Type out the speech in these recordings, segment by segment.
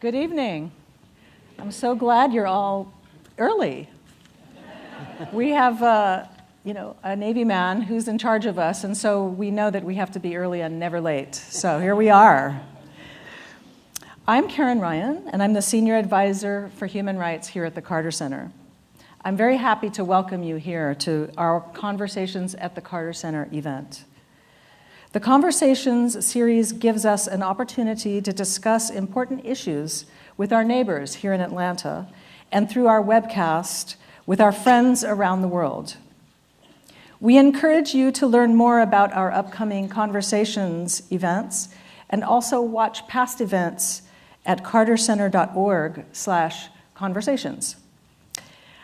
Good evening. I'm so glad you're all early. We have a Navy man who's in charge of us, and so we know that we have to be early and never late. So here we are. I'm Karen Ryan, and I'm the Senior Advisor for Human Rights here at the Carter Center. I'm very happy to welcome you here to our Conversations at the Carter Center event. The Conversations series gives us an opportunity to discuss important issues with our neighbors here in Atlanta and through our webcast with our friends around the world. We encourage you to learn more about our upcoming Conversations events and also watch past events at cartercenter.org/conversations.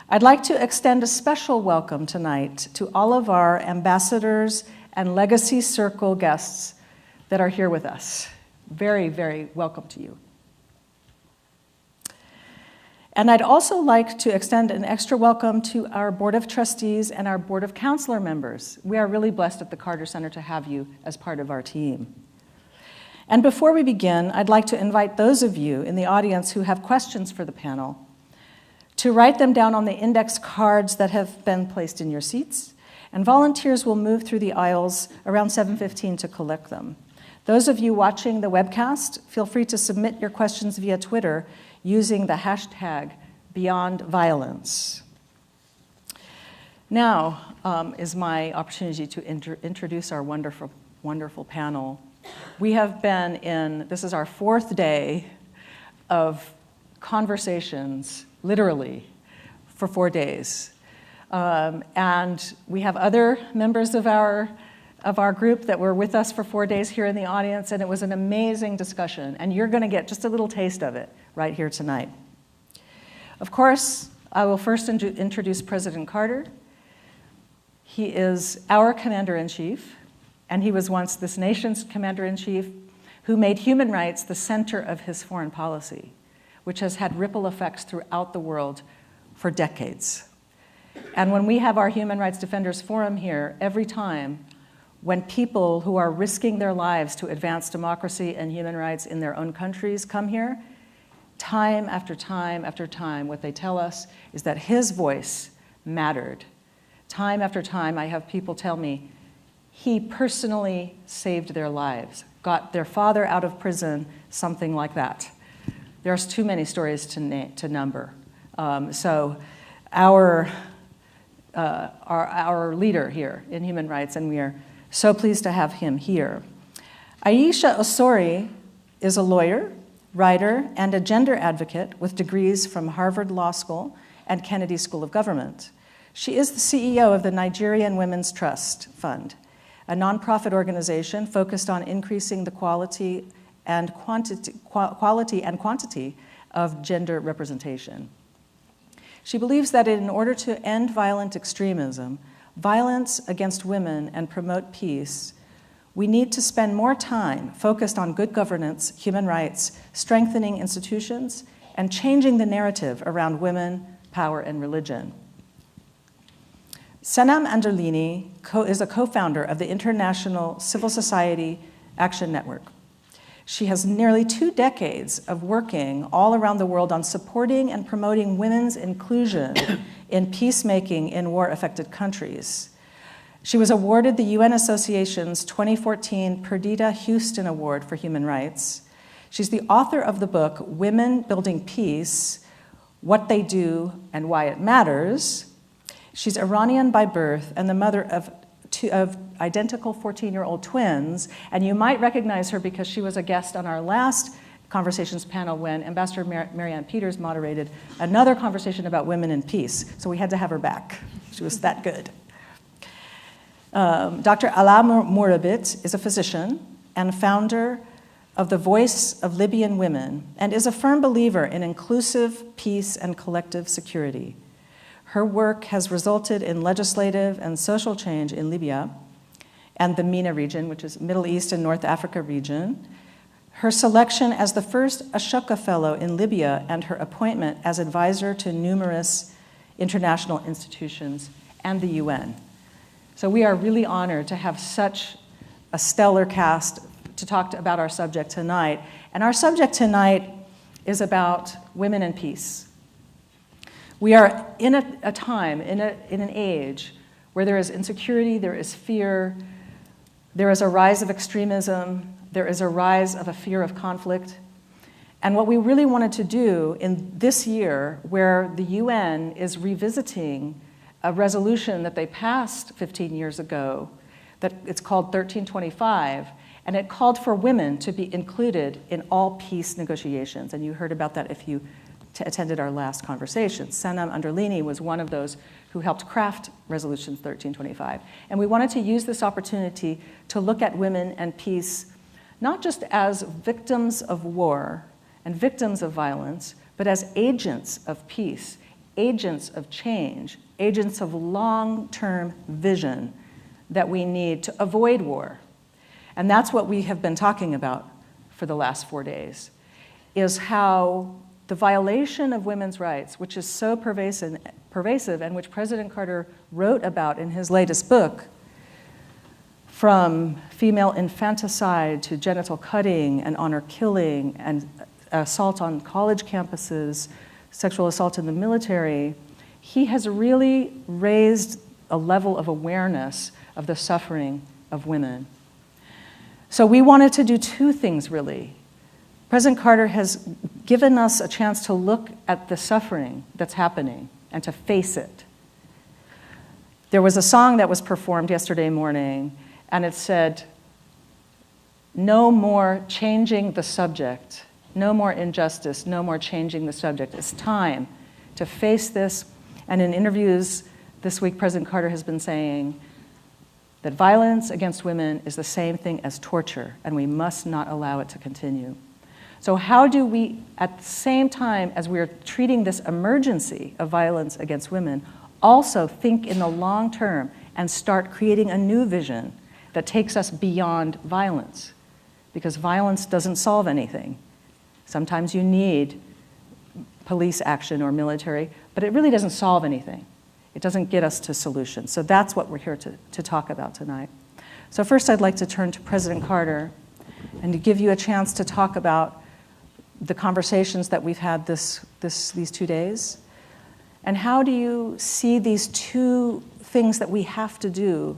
I'd like to extend a special welcome tonight to all of our ambassadors and Legacy Circle guests that are here with us. Very, very welcome to you. And I'd also like to extend an extra welcome to our Board of Trustees and our Board of Counselor members. We are really blessed at the Carter Center to have you as part of our team. And before we begin, I'd like to invite those of you in the audience who have questions for the panel to write them down on the index cards that have been placed in your seats, and volunteers will move through the aisles around 7:15 to collect them. Those of you watching the webcast, feel free to submit your questions via Twitter using the hashtag #BeyondViolence. Now is my opportunity to introduce our wonderful, wonderful panel. We have been this is our fourth day of conversations, literally, for 4 days. And we have other members of our group that were with us for 4 days here in the audience, and it was an amazing discussion. And you're going to get just a little taste of it right here tonight. Of course, I will first introduce President Carter. He is our commander-in-chief, and he was once this nation's commander-in-chief who made human rights the center of his foreign policy, which has had ripple effects throughout the world for decades. And when we have our Human Rights Defenders Forum here, every time when people who are risking their lives to advance democracy and human rights in their own countries come here, time after time after time, what they tell us is that his voice mattered. Time after time, I have people tell me he personally saved their lives, got their father out of prison, something like that. There's too many stories to number. So our leader here in human rights, and we are so pleased to have him here. Ayisha Osori is a lawyer, writer, and a gender advocate with degrees from Harvard Law School and Kennedy School of Government. She is the CEO of the Nigerian Women's Trust Fund, a nonprofit organization focused on increasing the quality and quantity of gender representation. She believes that in order to end violent extremism, violence against women, and promote peace, we need to spend more time focused on good governance, human rights, strengthening institutions, and changing the narrative around women, power, and religion. Sanam Naraghi-Anderlini is a co-founder of the International Civil Society Action Network. She has nearly 2 decades of working all around the world on supporting and promoting women's inclusion in peacemaking in war-affected countries. She was awarded the UN Association's 2014 Perdita Houston Award for Human Rights. She's the author of the book, Women Building Peace, What They Do and Why It Matters. She's Iranian by birth and the mother of identical 14-year-old twins, and you might recognize her because she was a guest on our last Conversations panel when Ambassador Marianne Peters moderated another conversation about women in peace, so we had to have her back. She was that good. Dr. Alaa Murabit is a physician and founder of the Voice of Libyan Women and is a firm believer in inclusive peace and collective security. Her work has resulted in legislative and social change in Libya and the MENA region, which is Middle East and North Africa region. Her selection as the first Ashoka Fellow in Libya and her appointment as advisor to numerous international institutions and the UN. So we are really honored to have such a stellar cast to talk about our subject tonight. And our subject tonight is about women and peace. We are in a time, in an age, where there is insecurity, there is fear, there is a rise of extremism, there is a rise of a fear of conflict. And what we really wanted to do in this year, where the UN is revisiting a resolution that they passed 15 years ago, that it's called 1325, and it called for women to be included in all peace negotiations. And you heard about that if you attended our last conversation. Sanam Naraghi-Anderlini was one of those who helped craft Resolution 1325. And we wanted to use this opportunity to look at women and peace, not just as victims of war and victims of violence, but as agents of peace, agents of change, agents of long-term vision that we need to avoid war. And that's what we have been talking about for the last 4 days, is how the violation of women's rights, which is so pervasive and which President Carter wrote about in his latest book, from female infanticide to genital cutting and honor killing and assault on college campuses, sexual assault in the military, he has really raised a level of awareness of the suffering of women. So we wanted to do two things, really. President Carter has given us a chance to look at the suffering that's happening and to face it. There was a song that was performed yesterday morning, and it said, "No more changing the subject, no more injustice, no more changing the subject. It's time to face this." And in interviews this week, President Carter has been saying that violence against women is the same thing as torture, and we must not allow it to continue. So how do we, at the same time as we're treating this emergency of violence against women, also think in the long term and start creating a new vision that takes us beyond violence? Because violence doesn't solve anything. Sometimes you need police action or military, but it really doesn't solve anything. It doesn't get us to solutions. So that's what we're here to talk about tonight. So first I'd like to turn to President Carter and to give you a chance to talk about the conversations that we've had these 2 days. And how do you see these two things that we have to do,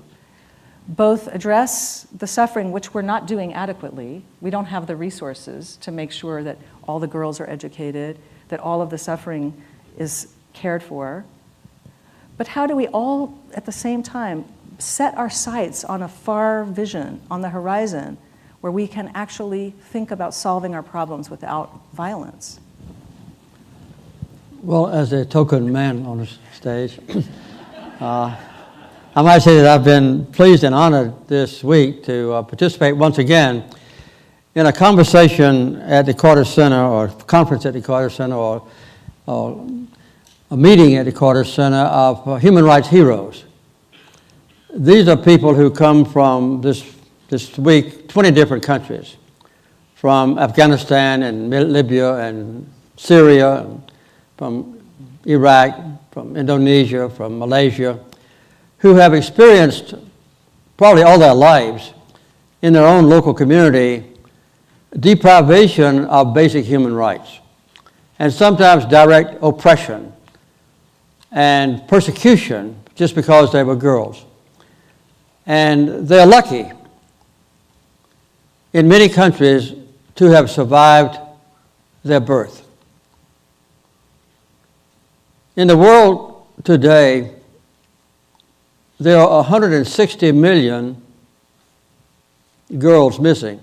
both address the suffering, which we're not doing adequately. We don't have the resources to make sure that all the girls are educated, that all of the suffering is cared for. But how do we all, at the same time, set our sights on a far vision, on the horizon, where we can actually think about solving our problems without violence? Well, as a token man on the stage, I might say that I've been pleased and honored this week to participate once again in a conversation at the Carter Center, or conference at the Carter Center, or a meeting at the Carter Center of human rights heroes. These are people who come from this week 20 different countries, from Afghanistan and Libya and Syria, and from Iraq, from Indonesia, from Malaysia, who have experienced probably all their lives in their own local community deprivation of basic human rights, and sometimes direct oppression and persecution just because they were girls. And they're lucky in many countries to have survived their birth. In the world today, there are 160 million girls missing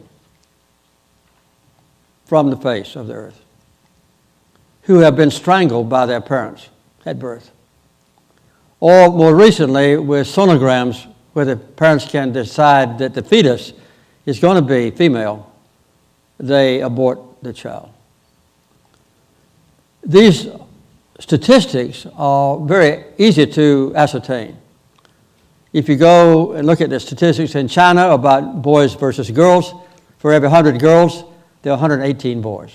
from the face of the earth who have been strangled by their parents at birth. Or more recently, with sonograms where the parents can decide that the fetus is going to be female, they abort the child. These statistics are very easy to ascertain. If you go and look at the statistics in China about boys versus girls, for every 100 girls, there are 118 boys.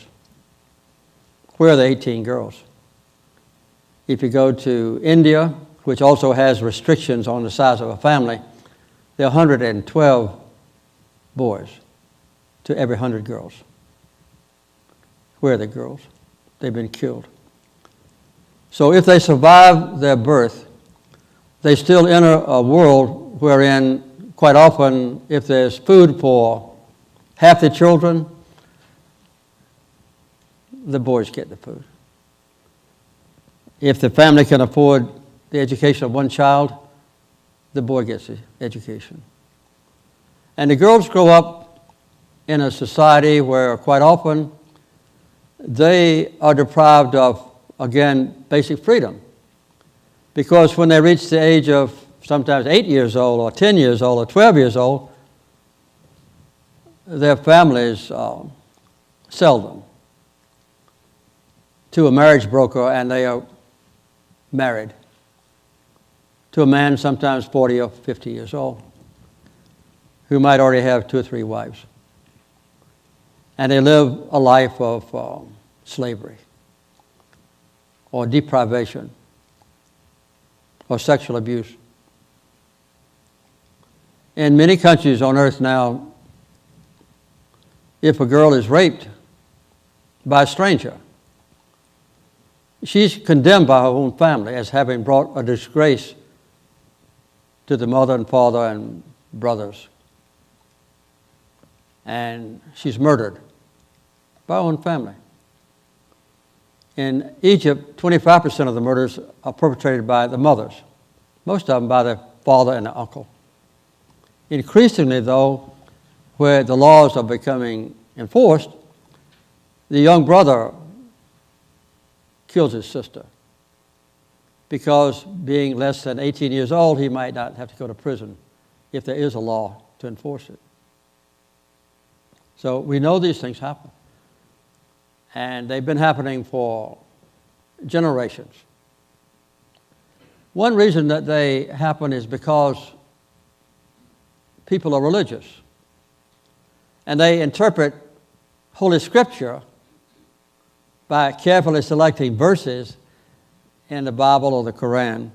Where are the 18 girls? If you go to India, which also has restrictions on the size of a family, there are 112 boys to every 100 girls. Where are the girls? they've been killed. So if they survive their birth, they still enter a world wherein, quite often, if there's food for half the children, the boys get the food. If the family can afford the education of one child, the boy gets the education. And the girls grow up in a society where quite often they are deprived of, again, basic freedom. Because when they reach the age of sometimes 8 years old or 10 years old or 12 years old, their families sell them to a marriage broker, and they are married to a man sometimes 40 or 50 years old who might already have 2 or 3 wives. And they live a life of slavery or deprivation or sexual abuse. In many countries on earth now, if a girl is raped by a stranger, she's condemned by her own family as having brought a disgrace to the mother and father and brothers. And she's murdered by her own family. In Egypt, 25% of the murders are perpetrated by the mothers, most of them by the father and the uncle. Increasingly, though, where the laws are becoming enforced, the young brother kills his sister because, being less than 18 years old, he might not have to go to prison if there is a law to enforce it. So we know these things happen. And they've been happening for generations. One reason that they happen is because people are religious. And they interpret Holy Scripture by carefully selecting verses in the Bible or the Quran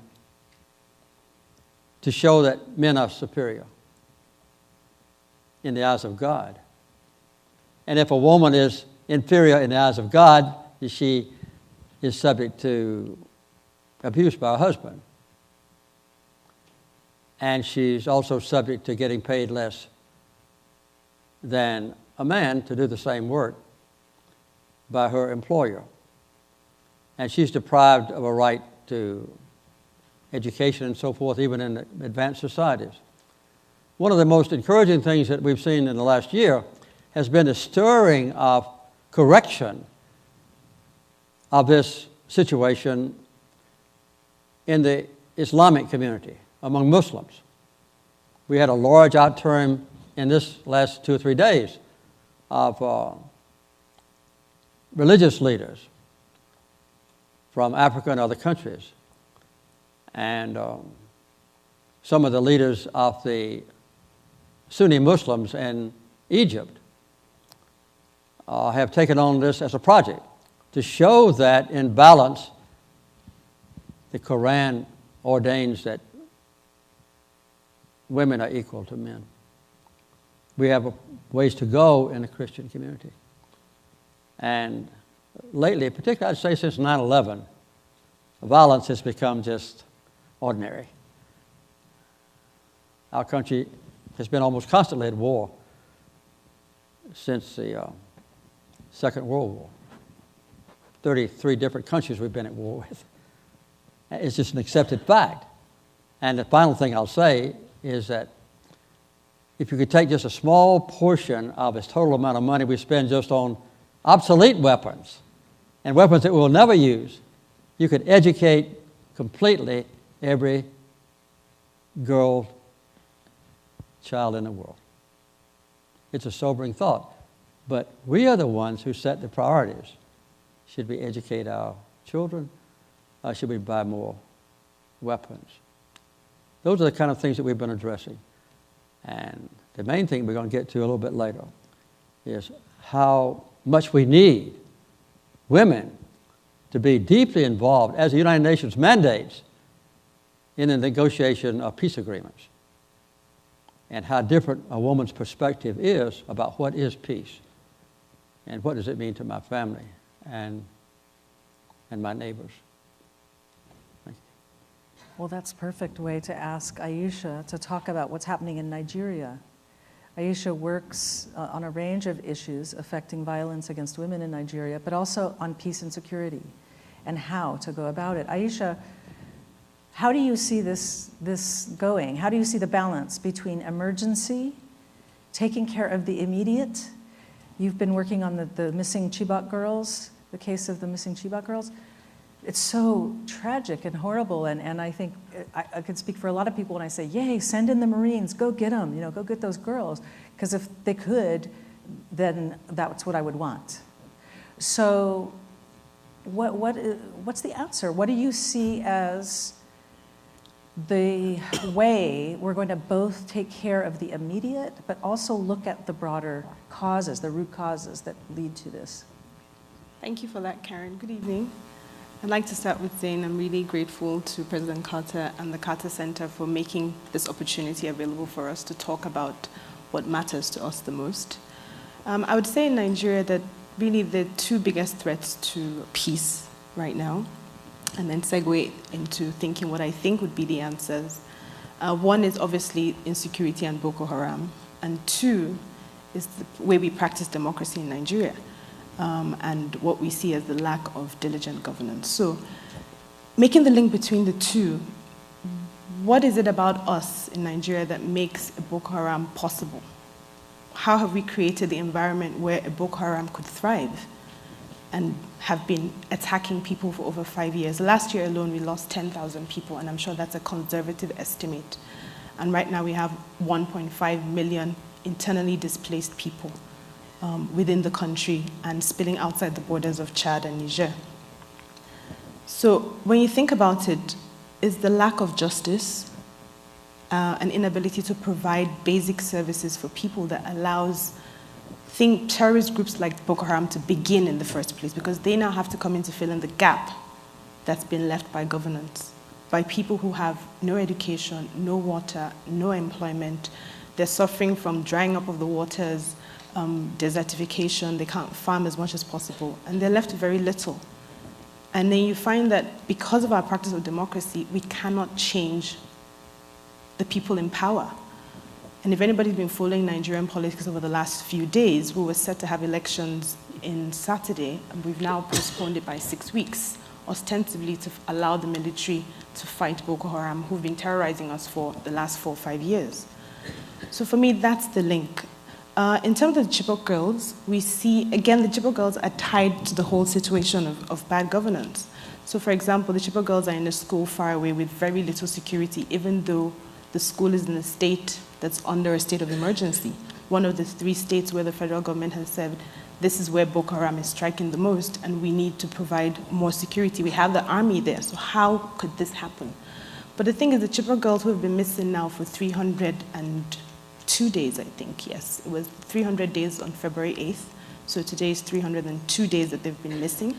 to show that men are superior in the eyes of God. And if a woman is inferior in the eyes of God, she is subject to abuse by her husband. And she's also subject to getting paid less than a man to do the same work by her employer. And she's deprived of a right to education and so forth, even in advanced societies. One of the most encouraging things that we've seen in the last year has been the stirring of correction of this situation in the Islamic community, among Muslims. We had a large outturn in this last 2 or 3 days of religious leaders from Africa and other countries. And some of the leaders of the Sunni Muslims in Egypt have taken on this as a project to show that in balance, the Quran ordains that women are equal to men. We have ways to go in the Christian community. And lately, particularly I'd say since 9/11, violence has become just ordinary. Our country has been almost constantly at war since the Second World War. 33 different countries we've been at war with. It's just an accepted fact. And the final thing I'll say is that if you could take just a small portion of this total amount of money we spend just on obsolete weapons and weapons that we'll never use, you could educate completely every girl, child in the world. It's a sobering thought. But we are the ones who set the priorities. Should we educate our children? Or should we buy more weapons? Those are the kind of things that we've been addressing. And the main thing we're going to get to a little bit later is how much we need women to be deeply involved, as the United Nations mandates, in the negotiation of peace agreements, and how different a woman's perspective is about what is peace and what does it mean to my family and and my neighbors. Well, that's a perfect way to ask Ayisha to talk about what's happening in Nigeria. Ayisha works on a range of issues affecting violence against women in Nigeria, but also on peace and security and how to go about it. Ayisha, how do you see this going? How do you see the balance between emergency, taking care of the immediate? You've been working on the missing Chibok girls, the case of the missing Chibok girls. It's so tragic and horrible, and I think I could speak for a lot of people when I say, yay, send in the Marines, go get them, go get those girls, because if they could, then that's what I would want. So what's the answer? What do you see as the way we're going to both take care of the immediate, but also look at the broader causes, the root causes that lead to this? Thank you for that, Karen. Good evening. I'd like to start with saying I'm really grateful to President Carter and the Carter Center for making this opportunity available for us to talk about what matters to us the most. I would say in Nigeria that really the two biggest threats to peace right now, and then segue into thinking what I think would be the answers. One is obviously insecurity and Boko Haram, and two is the way we practice democracy in Nigeria. And what we see as the lack of diligent governance. So making the link between the two, what is it about us in Nigeria that makes a Boko Haram possible? How have we created the environment where a Boko Haram could thrive and have been attacking people for over 5 years? Last year alone, we lost 10,000 people, and I'm sure that's a conservative estimate. And right now we have 1.5 million internally displaced people within the country and spilling outside the borders of Chad and Niger. So when you think about it, is the lack of justice, an inability to provide basic services for people that allows terrorist groups like Boko Haram to begin in the first place, because they now have to come in to fill in the gap that's been left by governance, by people who have no education, no water, no employment. They're suffering from drying up of the waters, desertification, they can't farm as much as possible, and they're left with very little. And then you find that because of our practice of democracy, we cannot change the people in power. And if anybody's been following Nigerian politics over the last few days, we were set to have elections in Saturday, and we've now postponed it by 6 weeks, ostensibly to allow the military to fight Boko Haram, who've been terrorizing us for the last 4 or 5 years. So for me, that's the link. In terms of the Chibok girls, we see, again, the Chibok girls are tied to the whole situation of bad governance. So for example, the Chibok girls are in a school far away with very little security, even though the school is in a state that's under a state of emergency. One of the 3 states where the federal government has said, this is where Boko Haram is striking the most, and we need to provide more security. We have the army there, so how could this happen? But the thing is, the Chibok girls who have been missing now for 302 days, I think, yes. It was 300 days on February 8th, so today is 302 days that they've been missing.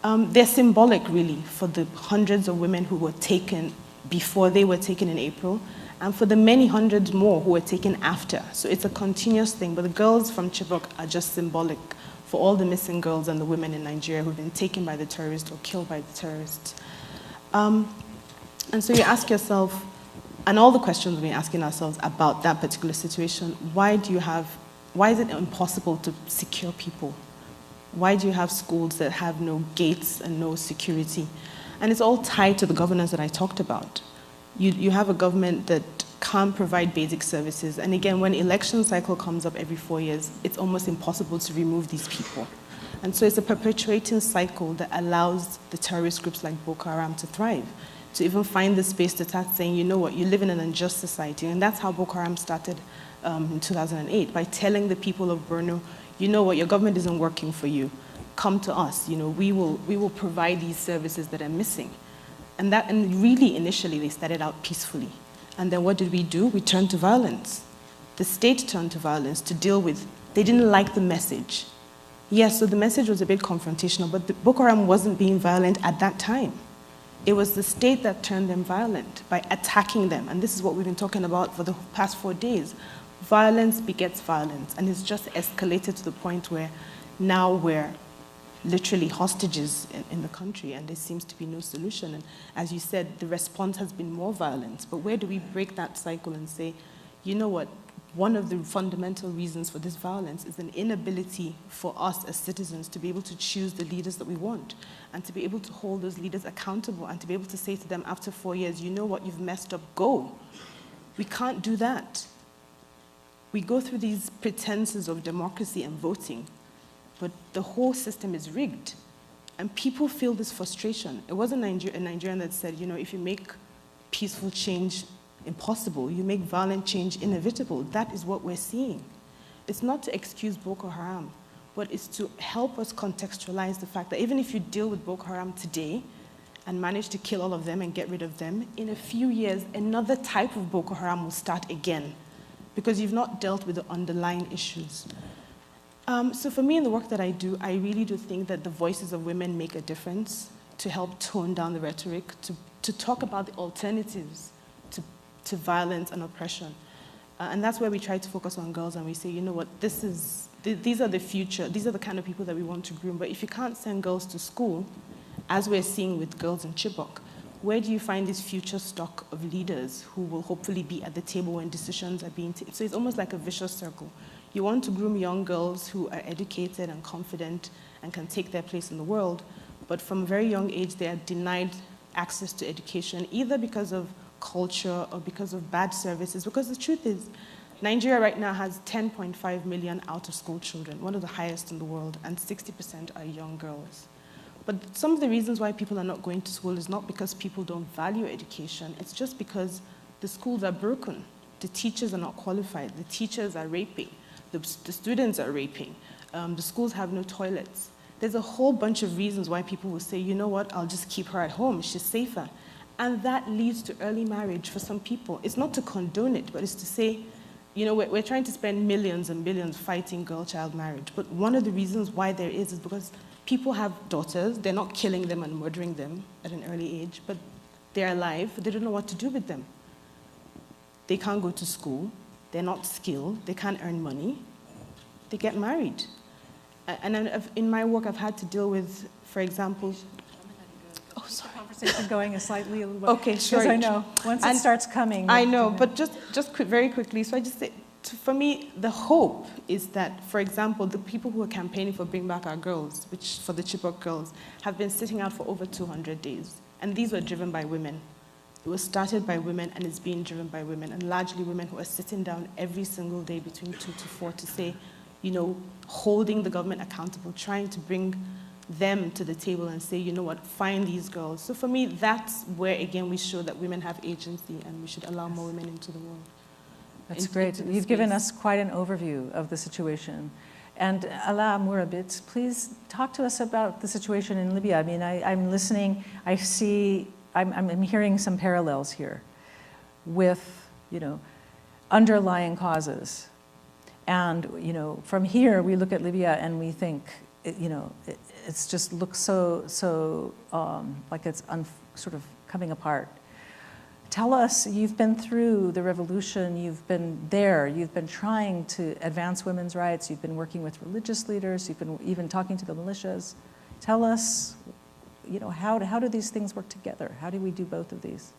They're symbolic, really, for the hundreds of women who were taken before they were taken in April, and for the many hundreds more who were taken after. So it's a continuous thing, but the girls from Chibok are just symbolic for all the missing girls and the women in Nigeria who've been taken by the terrorists or killed by the terrorists. And so you ask yourself, and all the questions we're asking ourselves about that particular situation, why is it impossible to secure people? Why do you have schools that have no gates and no security? And it's all tied to the governance that I talked about. You have a government that can't provide basic services. And again, when election cycle comes up every 4 years, it's almost impossible to remove these people. And so it's a perpetuating cycle that allows the terrorist groups like Boko Haram to thrive, to even find the space to start saying, you know what, you live in an unjust society. And that's how Boko Haram started in 2008, by telling the people of Borno, you know what, your government isn't working for you. Come to us, we will provide these services that are missing. And really, initially, they started out peacefully. And then what did we do? We turned to violence. The state turned to violence to deal with, they didn't like the message. Yes, so the message was a bit confrontational, but Boko Haram wasn't being violent at that time. It was the state that turned them violent by attacking them. And this is what we've been talking about for the past 4 days. Violence begets violence, and it's just escalated to the point where now we're literally hostages in the country, and there seems to be no solution. And as you said, the response has been more violence. But where do we break that cycle and say, you know what, one of the fundamental reasons for this violence is an inability for us as citizens to be able to choose the leaders that we want, and to be able to hold those leaders accountable, and to be able to say to them after 4 years, you know what, you've messed up, go. We can't do that. We go through these pretenses of democracy and voting, but the whole system is rigged. And people feel this frustration. It wasn't a Nigerian that said, you know, if you make peaceful change impossible, you make violent change inevitable. That is what we're seeing. It's not to excuse Boko Haram, but it's to help us contextualize the fact that even if you deal with Boko Haram today and manage to kill all of them and get rid of them, in a few years, another type of Boko Haram will start again, because you've not dealt with the underlying issues. So for me, in the work that I do, I really do think that the voices of women make a difference to help tone down the rhetoric, to talk about the alternatives to violence and oppression. And that's where we try to focus on girls, and we say, you know what, these are the future, these are the kind of people that we want to groom. But if you can't send girls to school, as we're seeing with girls in Chibok, where do you find this future stock of leaders who will hopefully be at the table when decisions are being taken? So it's almost like a vicious circle. You want to groom young girls who are educated and confident and can take their place in the world, but from a very young age, they are denied access to education, either because of culture or because of bad services. Because the truth is, Nigeria right now has 10.5 million out-of-school children, one of the highest in the world, and 60% are young girls. But some of the reasons why people are not going to school is not because people don't value education, it's just because the schools are broken. The teachers are not qualified, the teachers are raping, the students are raping, the schools have no toilets. There's a whole bunch of reasons why people will say, you know what, I'll just keep her at home, she's safer. And that leads to early marriage for some people. It's not to condone it, but it's to say, you know, we're trying to spend millions and billions fighting girl-child marriage. But one of the reasons why there is because people have daughters, they're not killing them and murdering them at an early age, but they're alive, they don't know what to do with them. They can't go to school, they're not skilled, they can't earn money, they get married. And in my work, I've had to deal with, for example, oh, sorry. Conversation going slightly a little bit. Okay, sure. Because I know, once it starts coming. I know, but very quickly, so I just say, for me, the hope is that, for example, the people who are campaigning for Bring Back Our Girls, which for the Chibok girls, have been sitting out for over 200 days. And these were driven by women. It was started by women and it's being driven by women, and largely women who are sitting down every single day between 2 to 4 to say, you know, holding the government accountable, trying to bring them to the table and say, you know what, find these girls. So for me, that's where, again, we show that women have agency and we should allow more women into the world. That's great. You've given us quite an overview of the situation. And Alaa Murabit, please talk to us about the situation in Libya. I mean, I'm listening, I see, I'm hearing some parallels here with, you know, underlying causes. And, you know, from here, we look at Libya and we think, you know, it's just looks so like it's sort of coming apart. Tell us, you've been through the revolution, you've been there, you've been trying to advance women's rights, you've been working with religious leaders, you've been even talking to the militias. Tell us, you know, how do these things work together? How do we do both of these?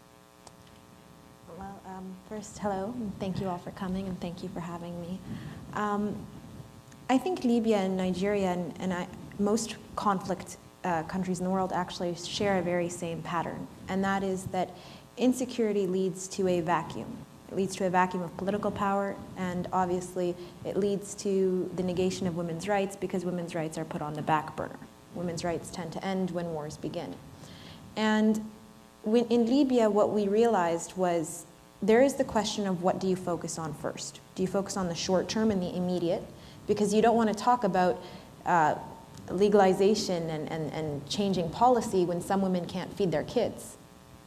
Well, first, hello, and thank you all for coming, and thank you for having me. I think Libya and Nigeria and most conflict countries in the world actually share a very same pattern, and that is that insecurity leads to a vacuum. It leads to a vacuum of political power, and obviously it leads to the negation of women's rights because women's rights are put on the back burner. Women's rights tend to end when wars begin. And in Libya, what we realized was there is the question of what do you focus on first? Do you focus on the short term and the immediate? Because you don't want to talk about legalization and changing policy when some women can't feed their kids.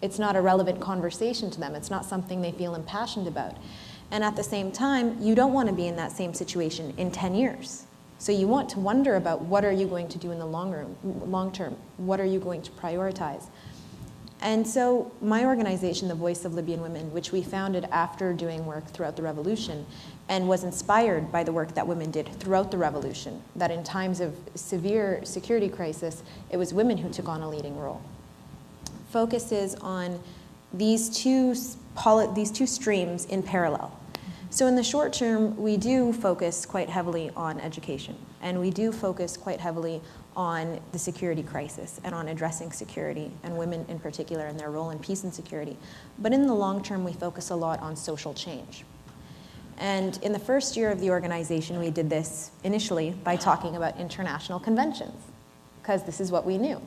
It's not a relevant conversation to them. It's not something they feel impassioned about. And at the same time, you don't want to be in that same situation in 10 years. So you want to wonder about what are you going to do in the long term? What are you going to prioritize? And so my organization, the Voice of Libyan Women, which we founded after doing work throughout the revolution and was inspired by the work that women did throughout the revolution, that in times of severe security crisis, it was women who took on a leading role, focuses on these two streams in parallel. So in the short term, we do focus quite heavily on education, and we do focus quite heavily on the security crisis and on addressing security, and women in particular and their role in peace and security. But in the long term, we focus a lot on social change. And in the first year of the organization, we did this initially by talking about international conventions, because this is what we knew.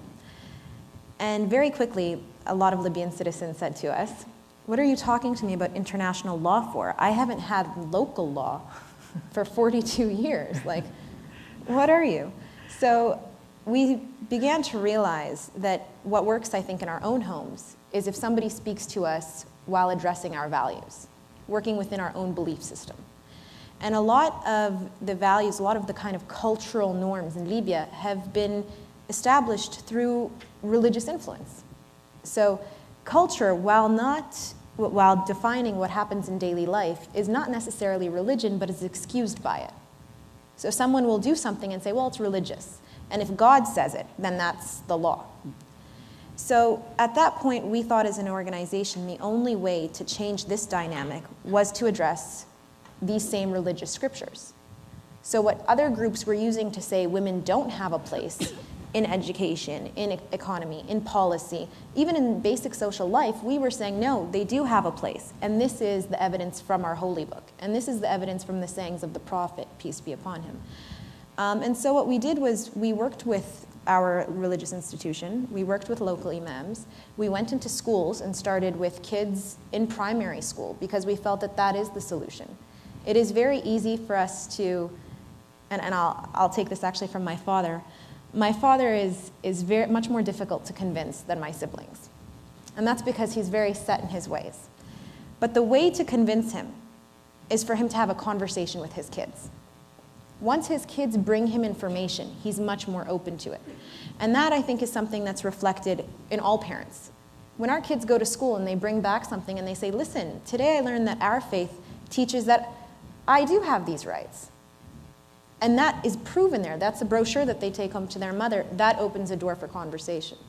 And very quickly, a lot of Libyan citizens said to us, "What are you talking to me about international law for? I haven't had local law for 42 years. Like, what are you?" So we began to realize that what works, I think, in our own homes is if somebody speaks to us while addressing our values, working within our own belief system. And a lot of the values, a lot of the kind of cultural norms in Libya have been established through religious influence. So culture, while defining what happens in daily life, is not necessarily religion, but is excused by it. So someone will do something and say, well, it's religious. And if God says it, then that's the law. So at that point, we thought as an organization, the only way to change this dynamic was to address these same religious scriptures. So what other groups were using to say women don't have a place in education, in economy, in policy, even in basic social life, we were saying, no, they do have a place. And this is the evidence from our holy book. And this is the evidence from the sayings of the prophet, peace be upon him. And so what we did was we worked with our religious institution, we worked with local imams, we went into schools and started with kids in primary school because we felt that that is the solution. It is very easy for us to, and I'll take this actually from my father. My father is very much more difficult to convince than my siblings. And that's because he's very set in his ways. But the way to convince him is for him to have a conversation with his kids. Once his kids bring him information, he's much more open to it. And that, I think, is something that's reflected in all parents. When our kids go to school and they bring back something and they say, listen, today I learned that our faith teaches that I do have these rights. And that is proven there. That's a brochure that they take home to their mother. That opens a door for conversation.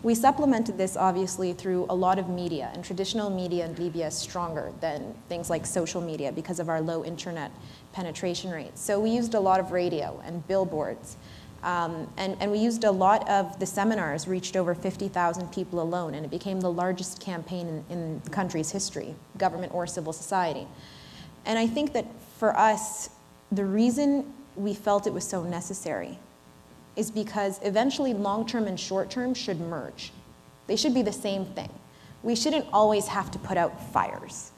We supplemented this, obviously, through a lot of media, and traditional media in Libya is stronger than things like social media because of our low internet penetration rates. So we used a lot of radio and billboards, and we used a lot of the seminars, reached over 50,000 people alone, and it became the largest campaign in the country's history, government or civil society. And I think that for us, the reason we felt it was so necessary is because eventually long-term and short-term should merge. They should be the same thing. We shouldn't always have to put out fires.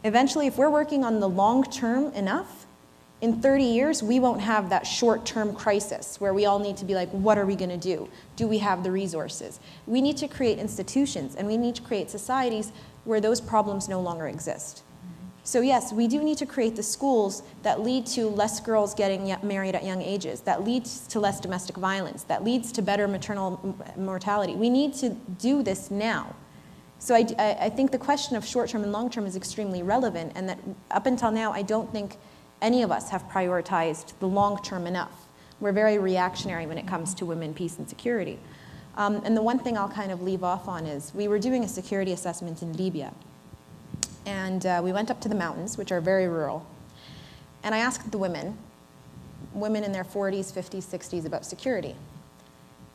Eventually, if we're working on the long-term enough, in 30 years, we won't have that short-term crisis where we all need to be like, what are we gonna do? Do we have the resources? We need to create institutions, and we need to create societies where those problems no longer exist. So yes, we do need to create the schools that lead to less girls getting married at young ages, that leads to less domestic violence, that leads to better maternal mortality. We need to do this now. So I think the question of short-term and long-term is extremely relevant, and that up until now, I don't think any of us have prioritized the long-term enough. We're very reactionary when it comes to women, peace, and security. And the one thing I'll kind of leave off on is we were doing a security assessment in Libya. And we went up to the mountains, which are very rural. And I asked the women in their 40s, 50s, 60s, about security.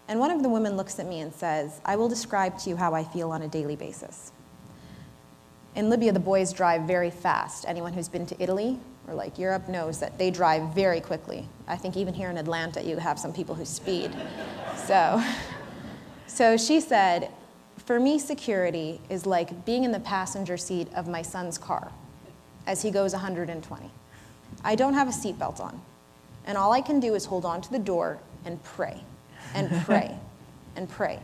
And one of the women looks at me and says, I will describe to you how I feel on a daily basis. In Libya, the boys drive very fast. Anyone who's been to Italy or like Europe knows that they drive very quickly. I think even here in Atlanta, you have some people who speed. So she said, for me, security is like being in the passenger seat of my son's car as he goes 120. I don't have a seatbelt on, and all I can do is hold on to the door and pray, and pray, and pray.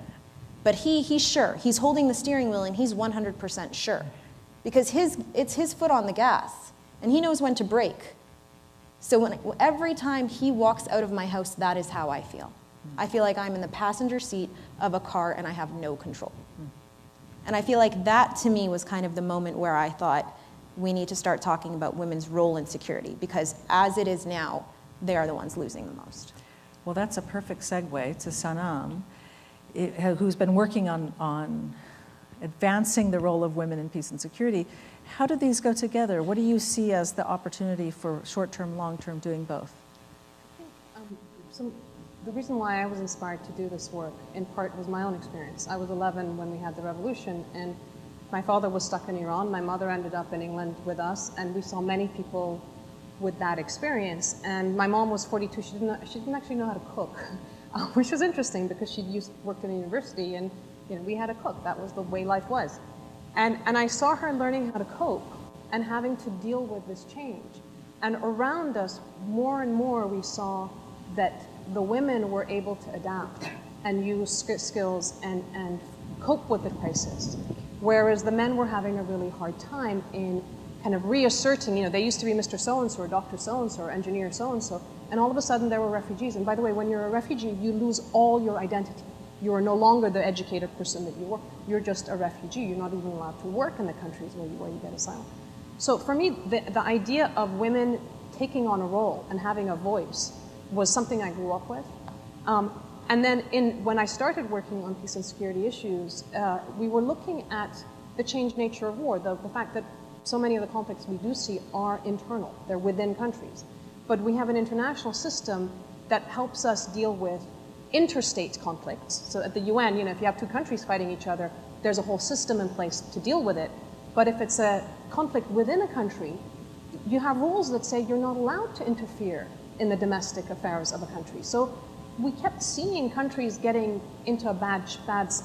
But he's sure. He's holding the steering wheel, and he's 100% sure, because it's his foot on the gas, and he knows when to brake. So every time he walks out of my house, that is how I feel. I feel like I'm in the passenger seat of a car and I have no control. And I feel like that to me was kind of the moment where I thought we need to start talking about women's role in security, because as it is now, they are the ones losing the most. Well, that's a perfect segue to Sanam, who's been working on advancing the role of women in peace and security. How do these go together? What do you see as the opportunity for short-term, long-term doing both? So the reason why I was inspired to do this work, in part, was my own experience. I was 11 when we had the revolution, and my father was stuck in Iran. My mother ended up in England with us, and we saw many people with that experience. And my mom was 42. She didn't actually know how to cook, which was interesting because she worked in a university, and we had to cook. That was the way life was. And I saw her learning how to cope and having to deal with this change. And around us, more and more, we saw that the women were able to adapt and use skills and cope with the crisis, whereas the men were having a really hard time in kind of reasserting, they used to be Mr. So-and-so or Dr. So-and-so or engineer so-and-so, and all of a sudden there were refugees. And by the way, when you're a refugee, you lose all your identity. You are no longer the educated person that you were. You're just a refugee. You're not even allowed to work in the countries where you get asylum. So for me, the idea of women taking on a role and having a voice was something I grew up with. And then when I started working on peace and security issues, we were looking at the changed nature of war, the fact that so many of the conflicts we do see are internal. They're within countries. But we have an international system that helps us deal with interstate conflicts. So at the UN, if you have two countries fighting each other, there's a whole system in place to deal with it. But if it's a conflict within a country, you have rules that say you're not allowed to interfere in the domestic affairs of a country. So we kept seeing countries getting into a bad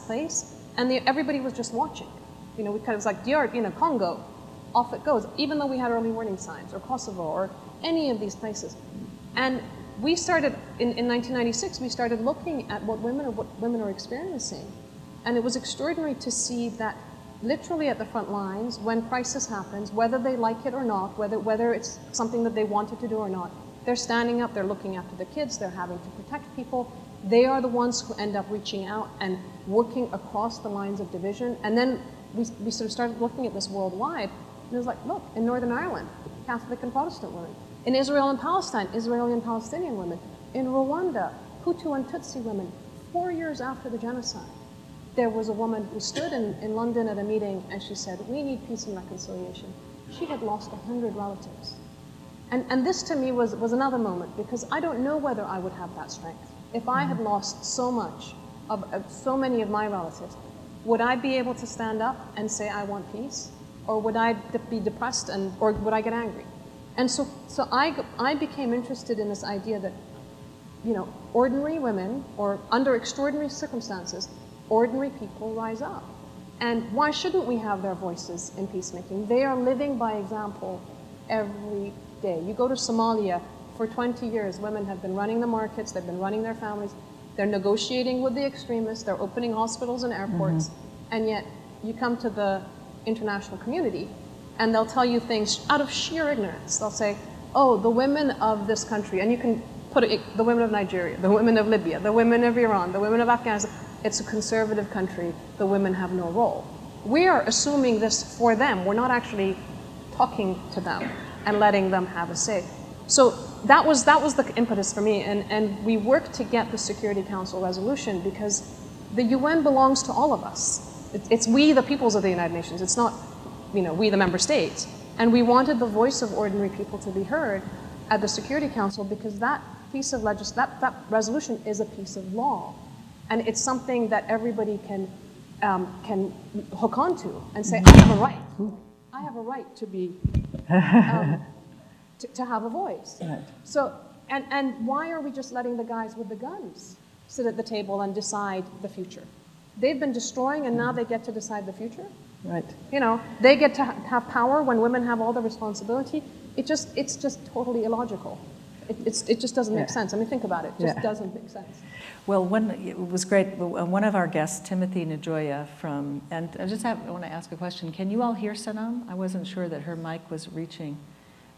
place, and everybody was just watching. We kind of was like, Congo, off it goes, even though we had early warning signs, or Kosovo, or any of these places. And we started, in 1996, we started looking at what women are experiencing. And it was extraordinary to see that literally at the front lines, when crisis happens, whether they like it or not, whether it's something that they wanted to do or not, they're standing up, they're looking after the kids, they're having to protect people. They are the ones who end up reaching out and working across the lines of division. And then we sort of started looking at this worldwide, and it was like, look, in Northern Ireland, Catholic and Protestant women. In Israel and Palestine, Israeli and Palestinian women. In Rwanda, Hutu and Tutsi women. 4 years after the genocide, there was a woman who stood in London at a meeting, and she said, we need peace and reconciliation. She had lost 100 relatives. And this to me was another moment, because I don't know whether I would have that strength. If I had lost so much of so many of my relatives, would I be able to stand up and say I want peace? Or would I be depressed, or would I get angry? And so I became interested in this idea that, ordinary women, or under extraordinary circumstances, ordinary people rise up. And why shouldn't we have their voices in peacemaking? They are living by example every day. You go to Somalia, for 20 years, women have been running the markets, they've been running their families, they're negotiating with the extremists, they're opening hospitals and airports, and yet you come to the international community and they'll tell you things out of sheer ignorance. They'll say, oh, the women of this country, and you can put it, the women of Nigeria, the women of Libya, the women of Iran, the women of Afghanistan, it's a conservative country, the women have no role. We are assuming this for them. We're not actually talking to them and letting them have a say. So that was the impetus for me, and we worked to get the Security Council resolution because the UN belongs to all of us. It's we, the peoples of the United Nations. It's not, we, the member states. And we wanted the voice of ordinary people to be heard at the Security Council because that piece of that resolution is a piece of law, and it's something that everybody can hook onto and say, I have a right. I have a right to be. To have a voice. Right. So, and why are we just letting the guys with the guns sit at the table and decide the future? They've been destroying, and now they get to decide the future? Right. They get to have power when women have all the responsibility. It's just totally illogical. It just doesn't make sense. I mean, think about it. It just doesn't make sense. Well, it was great. One of our guests, Timothy Njoya and I want to ask a question. Can you all hear Sanam? I wasn't sure that her mic was reaching.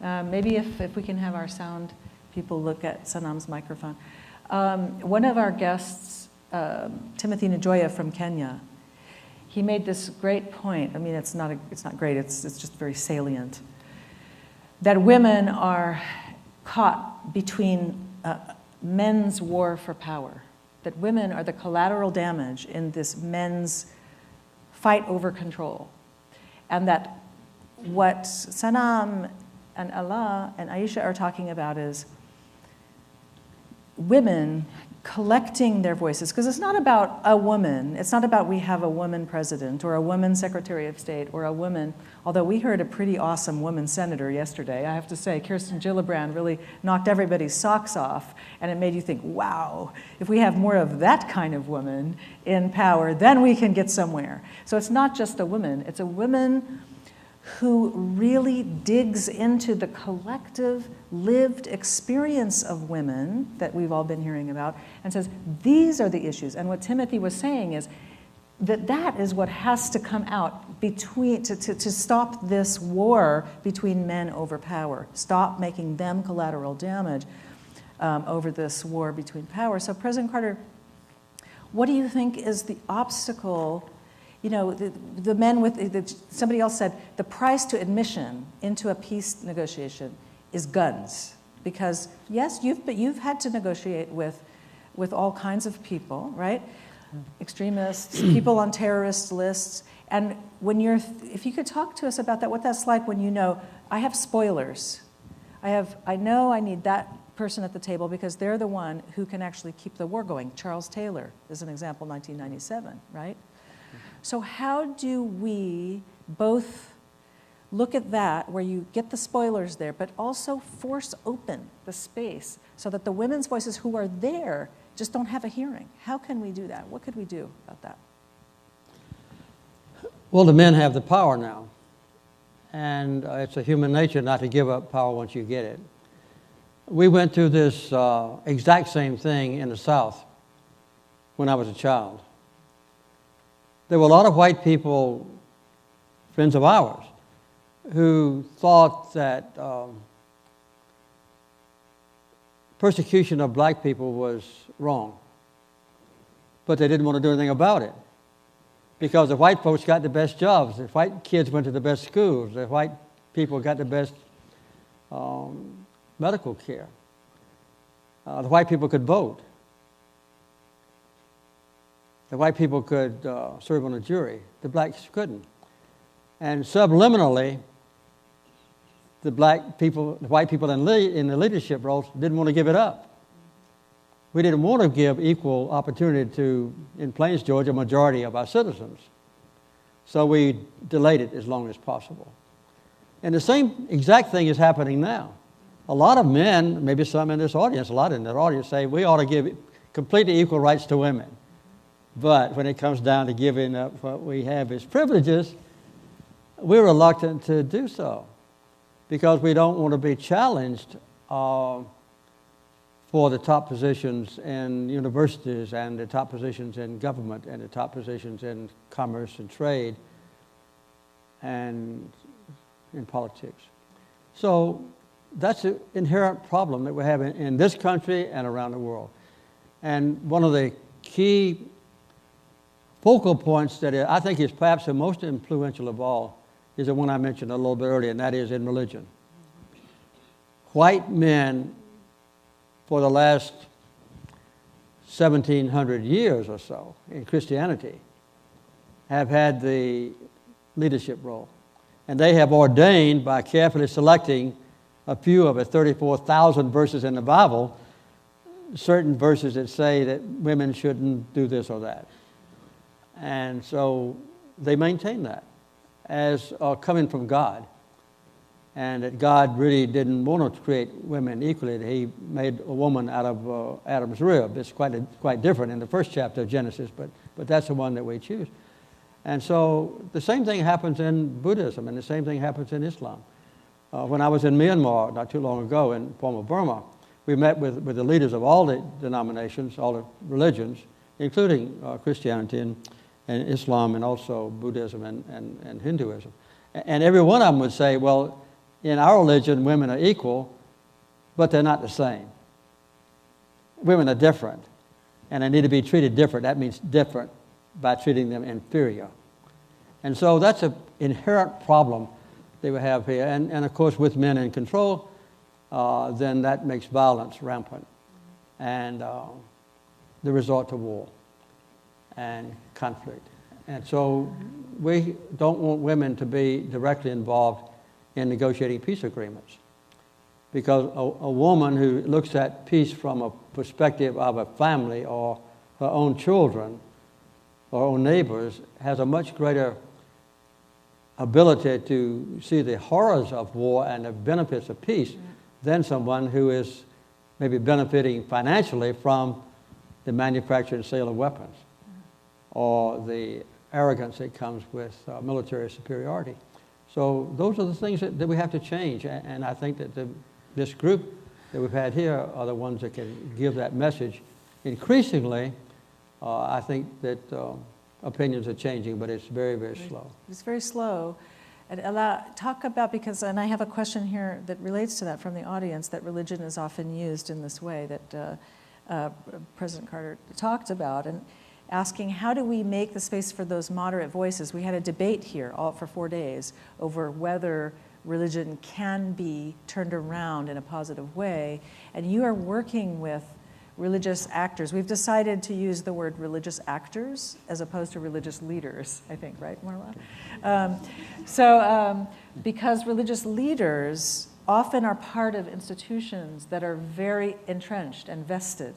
Maybe if we can have our sound people look at Sanam's microphone. One of our guests, Timothy Njoya from Kenya, he made this great point. I mean, it's not great, it's just very salient. That women are caught between men's war for power. That women are the collateral damage in this men's fight over control. And that what Sanam and Alaa and Ayisha are talking about is women collecting their voices, because it's not about a woman. It's not about we have a woman president or a woman secretary of state or a woman, although we heard a pretty awesome woman senator yesterday. I have to say, Kirsten Gillibrand really knocked everybody's socks off, and it made you think, wow, if we have more of that kind of woman in power, then we can get somewhere. So it's not just a woman, it's a woman who really digs into the collective lived experience of women that we've all been hearing about and says, these are the issues. And what Timothy was saying is that that is what has to come out between, to stop this war between men over power, stop making them collateral damage over this war between power. So President Carter, what do you think is the obstacle? You know, the men with, somebody else said, the price to admission into a peace negotiation is guns. Because yes, you've had to negotiate with all kinds of people, right? Extremists, people on terrorist lists. And when if you could talk to us about that, what that's like when you know, I have spoilers. I know I need that person at the table because they're the one who can actually keep the war going. Charles Taylor is an example, 1997, right? So how do we both look at that, where you get the spoilers there, but also force open the space so that the women's voices who are there just don't have a hearing? How can we do that? What could we do about that? Well, the men have the power now. And it's a human nature not to give up power once you get it. We went through this exact same thing in the South when I was a child. There were a lot of white people, friends of ours, who thought that persecution of black people was wrong. But they didn't want to do anything about it. Because the white folks got the best jobs, the white kids went to the best schools, the white people got the best medical care. The white people could vote. The white people could serve on a jury. The blacks couldn't. And subliminally, the white people in the leadership roles didn't want to give it up. We didn't want to give equal opportunity to, in Plains, Georgia, a majority of our citizens. So we delayed it as long as possible. And the same exact thing is happening now. A lot of men, maybe some in this audience, a lot in that audience, say we ought to give completely equal rights to women. But when it comes down to giving up what we have as privileges, we're reluctant to do so because we don't want to be challenged for the top positions in universities and the top positions in government and the top positions in commerce and trade and in politics. So that's an inherent problem that we have in this country and around the world. And one of the key focal points that I think is perhaps the most influential of all is the one I mentioned a little bit earlier, and that is in religion. White men for the last 1,700 years or so in Christianity have had the leadership role. And they have ordained by carefully selecting a few of the 34,000 verses in the Bible, certain verses that say that women shouldn't do this or that. And so they maintain that as coming from God. And that God really didn't want to create women equally. He made a woman out of Adam's rib. It's quite different in the first chapter of Genesis, but that's the one that we choose. And so the same thing happens in Buddhism, and the same thing happens in Islam. When I was in Myanmar not too long ago, in former Burma, we met with the leaders of all the denominations, all the religions, including Christianity and Islam, and also Buddhism and Hinduism. And every one of them would say, well, in our religion, women are equal, but they're not the same. Women are different, and they need to be treated different. That means different by treating them inferior. And so that's an inherent problem that we have here. And of course, with men in control, then that makes violence rampant. And the resort to war and conflict. And so we don't want women to be directly involved in negotiating peace agreements. Because a woman who looks at peace from a perspective of a family or her own children or own neighbors has a much greater ability to see the horrors of war and the benefits of peace than someone who is maybe benefiting financially from the manufacture and sale of weapons or the arrogance that comes with military superiority. So those are the things that we have to change, and I think that this group that we've had here are the ones that can give that message. Increasingly, I think that opinions are changing, but it's very, very slow. It's very slow. And Alaa, talk about, and I have a question here that relates to that from the audience, that religion is often used in this way that President Carter talked about, and asking how do we make the space for those moderate voices. We had a debate here all for 4 days over whether religion can be turned around in a positive way, and you are working with religious actors. We've decided to use the word religious actors as opposed to religious leaders, I think, right, Marla? Because religious leaders often are part of institutions that are very entrenched and vested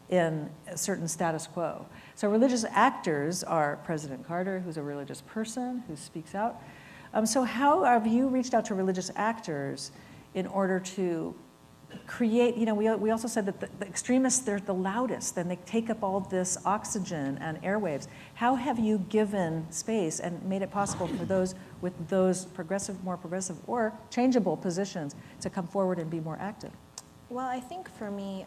in a certain status quo. So religious actors are President Carter, who's a religious person who speaks out. So how have you reached out to religious actors in order to create, we also said that the extremists, they're the loudest, and they take up all this oxygen and airwaves. How have you given space and made it possible for those with those more progressive or changeable positions to come forward and be more active? Well, I think for me,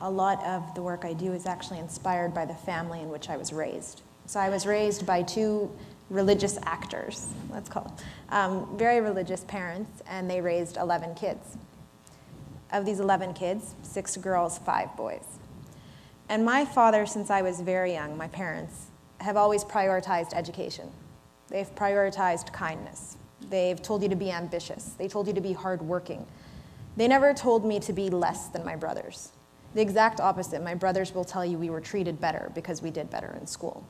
a lot of the work I do is actually inspired by the family in which I was raised. So I was raised by two religious actors, let's call them, very religious parents, and they raised 11 kids. Of these 11 kids, 6 girls, 5 boys. And my father, since I was very young, my parents, have always prioritized education. They've prioritized kindness. They've told you to be ambitious. They told you to be hardworking. They never told me to be less than my brothers. The exact opposite. My brothers will tell you we were treated better because we did better in school.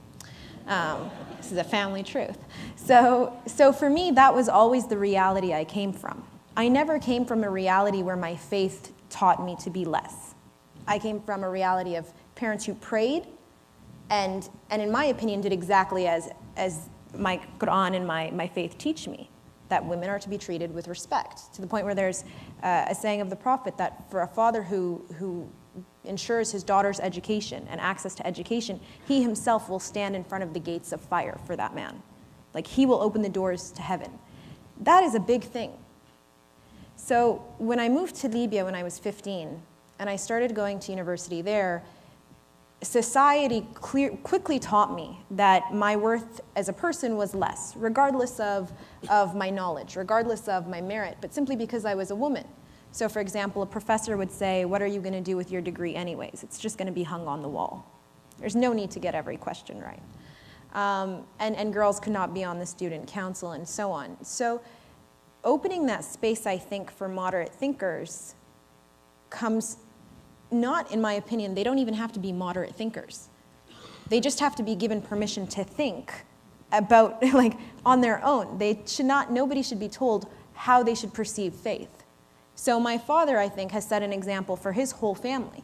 This is a family truth. So for me, that was always the reality I came from. I never came from a reality where my faith taught me to be less. I came from a reality of parents who prayed and in my opinion, did exactly as my Quran and my faith teach me, that women are to be treated with respect, to the point where there's a saying of the Prophet that for a father who ensures his daughter's education and access to education, he himself will stand in front of the gates of fire for that man. Like, he will open the doors to heaven. That is a big thing. So when I moved to Libya when I was 15, and I started going to university there, society quickly taught me that my worth as a person was less, regardless of my knowledge, regardless of my merit, but simply because I was a woman. So for example, a professor would say, what are you going to do with your degree anyways? It's just going to be hung on the wall. There's no need to get every question right. And girls could not be on the student council and so on. So opening that space, I think, for moderate thinkers comes not, in my opinion, they don't even have to be moderate thinkers. They just have to be given permission to think about, like, on their own. Nobody should be told how they should perceive faith. So my father, I think, has set an example for his whole family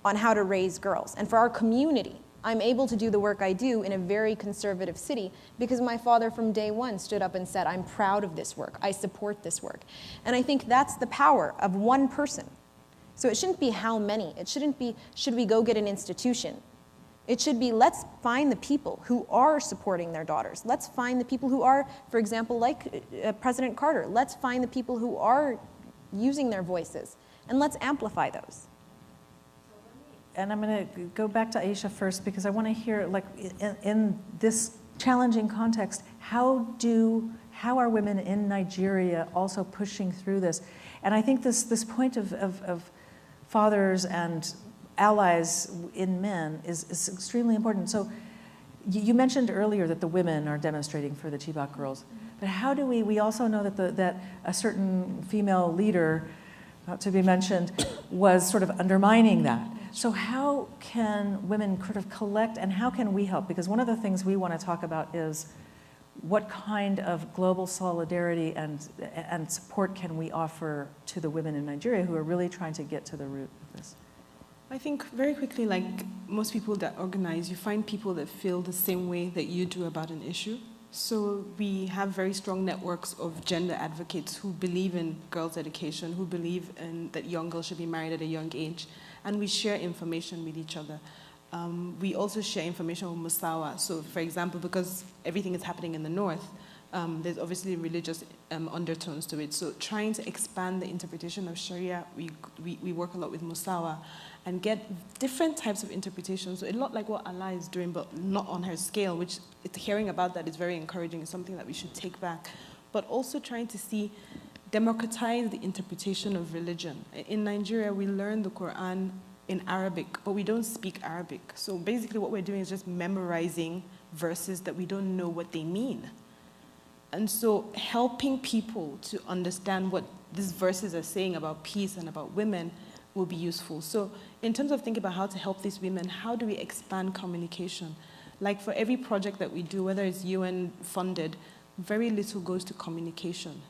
on how to raise girls. And for our community, I'm able to do the work I do in a very conservative city because my father from day one stood up and said, I'm proud of this work, I support this work. And I think that's the power of one person. So it shouldn't be how many, it shouldn't be, should we go get an institution? It should be, let's find the people who are supporting their daughters. Let's find the people who are, for example, like President Carter, let's find the people who are using their voices, and let's amplify those. And I'm going to go back to Ayisha first because I want to hear, like, in this challenging context, how are women in Nigeria also pushing through this? And I think this point of fathers and allies in men is extremely important. So you mentioned earlier that the women are demonstrating for the Chibok girls, but how do we also know that a certain female leader, not to be mentioned, was sort of undermining that. So how can women sort of collect, and how can we help? Because one of the things we want to talk about is what kind of global solidarity and support can we offer to the women in Nigeria who are really trying to get to the root of this? I think very quickly, like most people that organize, you find people that feel the same way that you do about an issue. So we have very strong networks of gender advocates who believe in girls' education, who believe in that young girls should be married at a young age, and we share information with each other. We also share information with Musawa. So for example, because everything is happening in the north, there's obviously religious undertones to it. So trying to expand the interpretation of Sharia, we work a lot with Musawa and get different types of interpretations. So a lot like what Alaa is doing, but not on her scale, which hearing about that is very encouraging. It's something that we should take back. But also trying to democratize the interpretation of religion. In Nigeria, we learn the Quran in Arabic, but we don't speak Arabic. So basically what we're doing is just memorizing verses that we don't know what they mean. And so helping people to understand what these verses are saying about peace and about women will be useful. So in terms of thinking about how to help these women, how do we expand communication? Like for every project that we do, whether it's UN funded, very little goes to communication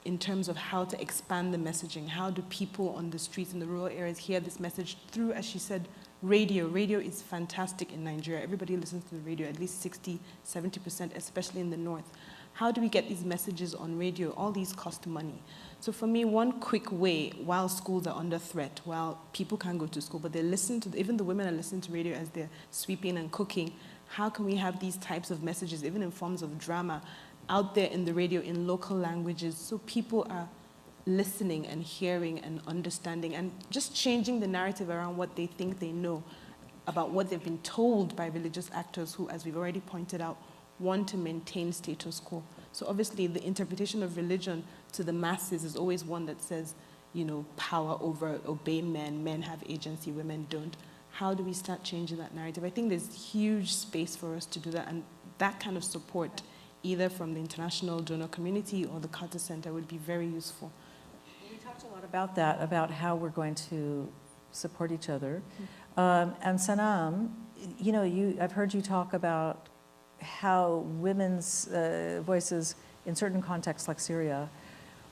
in terms of how to expand the messaging. How do people on the streets in the rural areas hear this message through, as she said, radio? Radio is fantastic in Nigeria. Everybody listens to the radio, at least 60, 70%, especially in the north. How do we get these messages on radio? All these cost money. So for me, one quick way, while schools are under threat, while people can't go to school, but they listen to, even the women are listening to radio as they're sweeping and cooking, how can we have these types of messages, even in forms of drama, out there in the radio in local languages, so people are listening and hearing and understanding and just changing the narrative around what they think they know about what they've been told by religious actors who, as we've already pointed out, want to maintain status quo. So obviously the interpretation of religion to the masses is always one that says, power over, obey men, men have agency, women don't. How do we start changing that narrative? I think there's huge space for us to do that, and that kind of support, either from the international donor community or the Carter Center, would be very useful. We talked a lot about that, about how we're going to support each other. And Sanam, I've heard you talk about how women's voices in certain contexts like Syria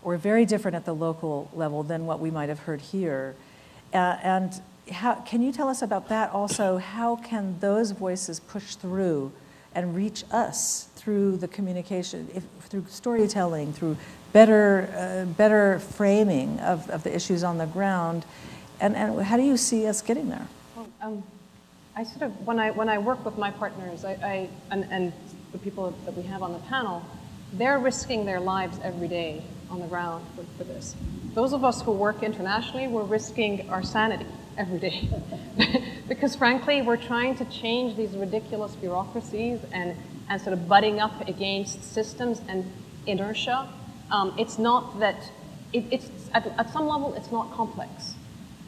were very different at the local level than what we might have heard here. And can you tell us about that also? How can those voices push through and reach us through the communication, through storytelling, through better framing of the issues on the ground? And how do you see us getting there? Well, I sort of, when I work with my partners, and the people that we have on the panel, they're risking their lives every day on the ground for this. Those of us who work internationally, we're risking our sanity every day. Because frankly, we're trying to change these ridiculous bureaucracies and sort of butting up against systems and inertia. It's not that, it's at some level, it's not complex.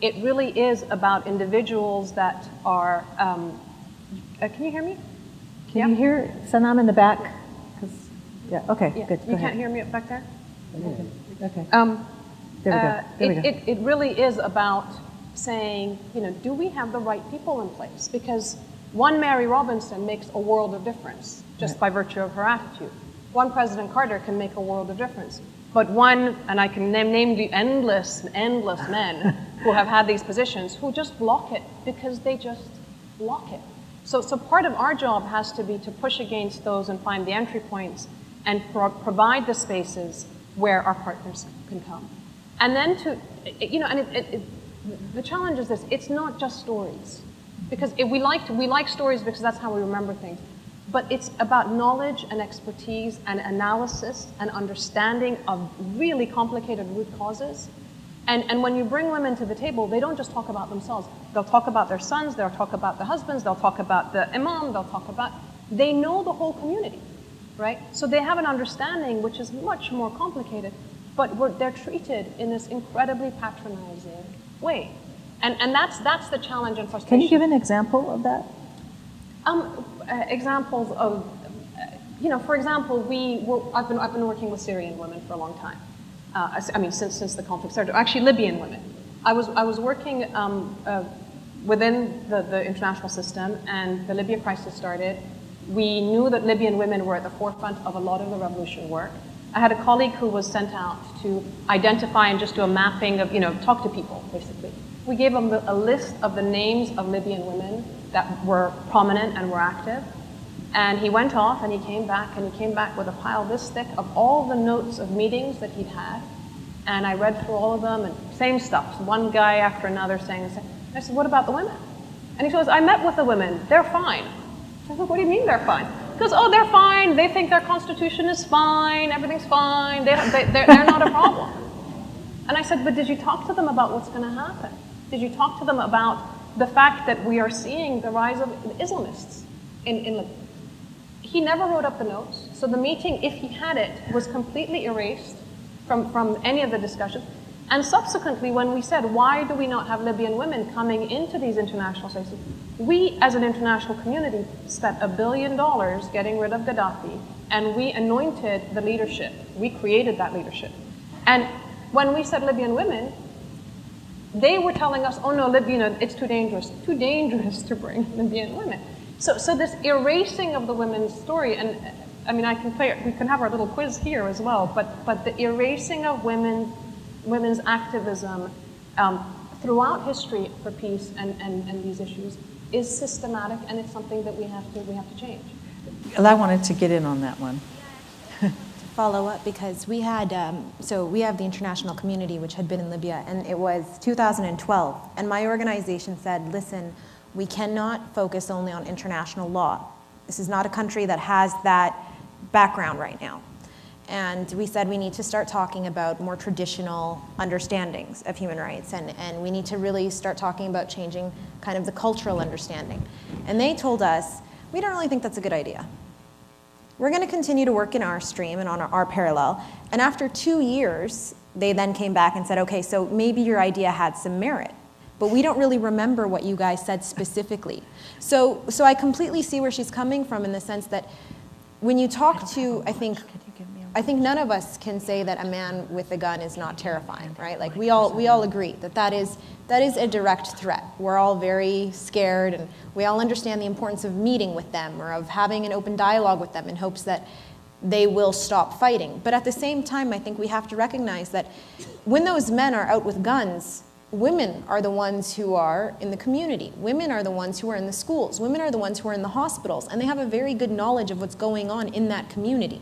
It really is about individuals that are, can you hear me? Can you hear Sanam in the back? Okay, Yeah. good. You can't hear me up back there? Okay. There we go. It really is about saying, do we have the right people in place? Because one Mary Robinson makes a world of difference just by virtue of her attitude. One President Carter can make a world of difference. But one, and I can name the endless men who have had these positions who just block it because they just block it. So part of our job has to be to push against those and find the entry points and provide the spaces where our partners can come. And then the challenge is this, it's not just stories. Because we like stories because that's how we remember things. But it's about knowledge and expertise and analysis and understanding of really complicated root causes. And when you bring women to the table, they don't just talk about themselves. They'll talk about their sons, they'll talk about the husbands, they'll talk about the imam, they know the whole community, right? So they have an understanding which is much more complicated, but they're treated in this incredibly patronizing way. And that's the challenge and frustration. Can you give an example of that? examples of, for example, I've been working with Syrian women for a long time. Since the conflict started. Actually, Libyan women. I was working within the international system, and the Libya crisis started. We knew that Libyan women were at the forefront of a lot of the revolution work. I had a colleague who was sent out to identify and just do a mapping of, talk to people, basically. We gave them a list of the names of Libyan women that were prominent and were active. And he went off and he came back with a pile this thick of all the notes of meetings that he'd had. And I read through all of them, and same stuff. One guy after another saying, I said, what about the women? And he goes, I met with the women, they're fine. I said, what do you mean they're fine? He goes, oh, they're fine, they think their constitution is fine, everything's fine, they're not a problem. And I said, but did you talk to them about what's going to happen? Did you talk to them about the fact that we are seeing the rise of Islamists in Libya? He never wrote up the notes, so the meeting, if he had it, was completely erased from any of the discussions. And subsequently, when we said, why do we not have Libyan women coming into these international spaces, we, as an international community, spent $1 billion getting rid of Gaddafi, and we anointed the leadership. We created that leadership. And when we said Libyan women, they were telling us, oh no, it's too dangerous to bring Libyan women. So this erasing of the women's story, and we can have our little quiz here as well, but the erasing of women's activism throughout history for peace and these issues is systematic, and it's something that we have to change. I wanted to get in on that one. Follow up, because we had, we have the international community which had been in Libya, and it was 2012, and my organization said, listen, we cannot focus only on international law. This is not a country that has that background right now. And we said we need to start talking about more traditional understandings of human rights, and we need to really start talking about changing kind of the cultural understanding. And they told us, we don't really think that's a good idea. We're going to continue to work in our stream and on our parallel. And after 2 years, they then came back and said, okay, so maybe your idea had some merit, but we don't really remember what you guys said specifically. So I completely see where she's coming from, in the sense that when you talk to, I think none of us can say that a man with a gun is not terrifying, right? Like we all agree that is a direct threat. We're all very scared, and we all understand the importance of meeting with them or of having an open dialogue with them in hopes that they will stop fighting. But at the same time, I think we have to recognize that when those men are out with guns, women are the ones who are in the community. Women are the ones who are in the schools. Women are the ones who are in the hospitals, and they have a very good knowledge of what's going on in that community.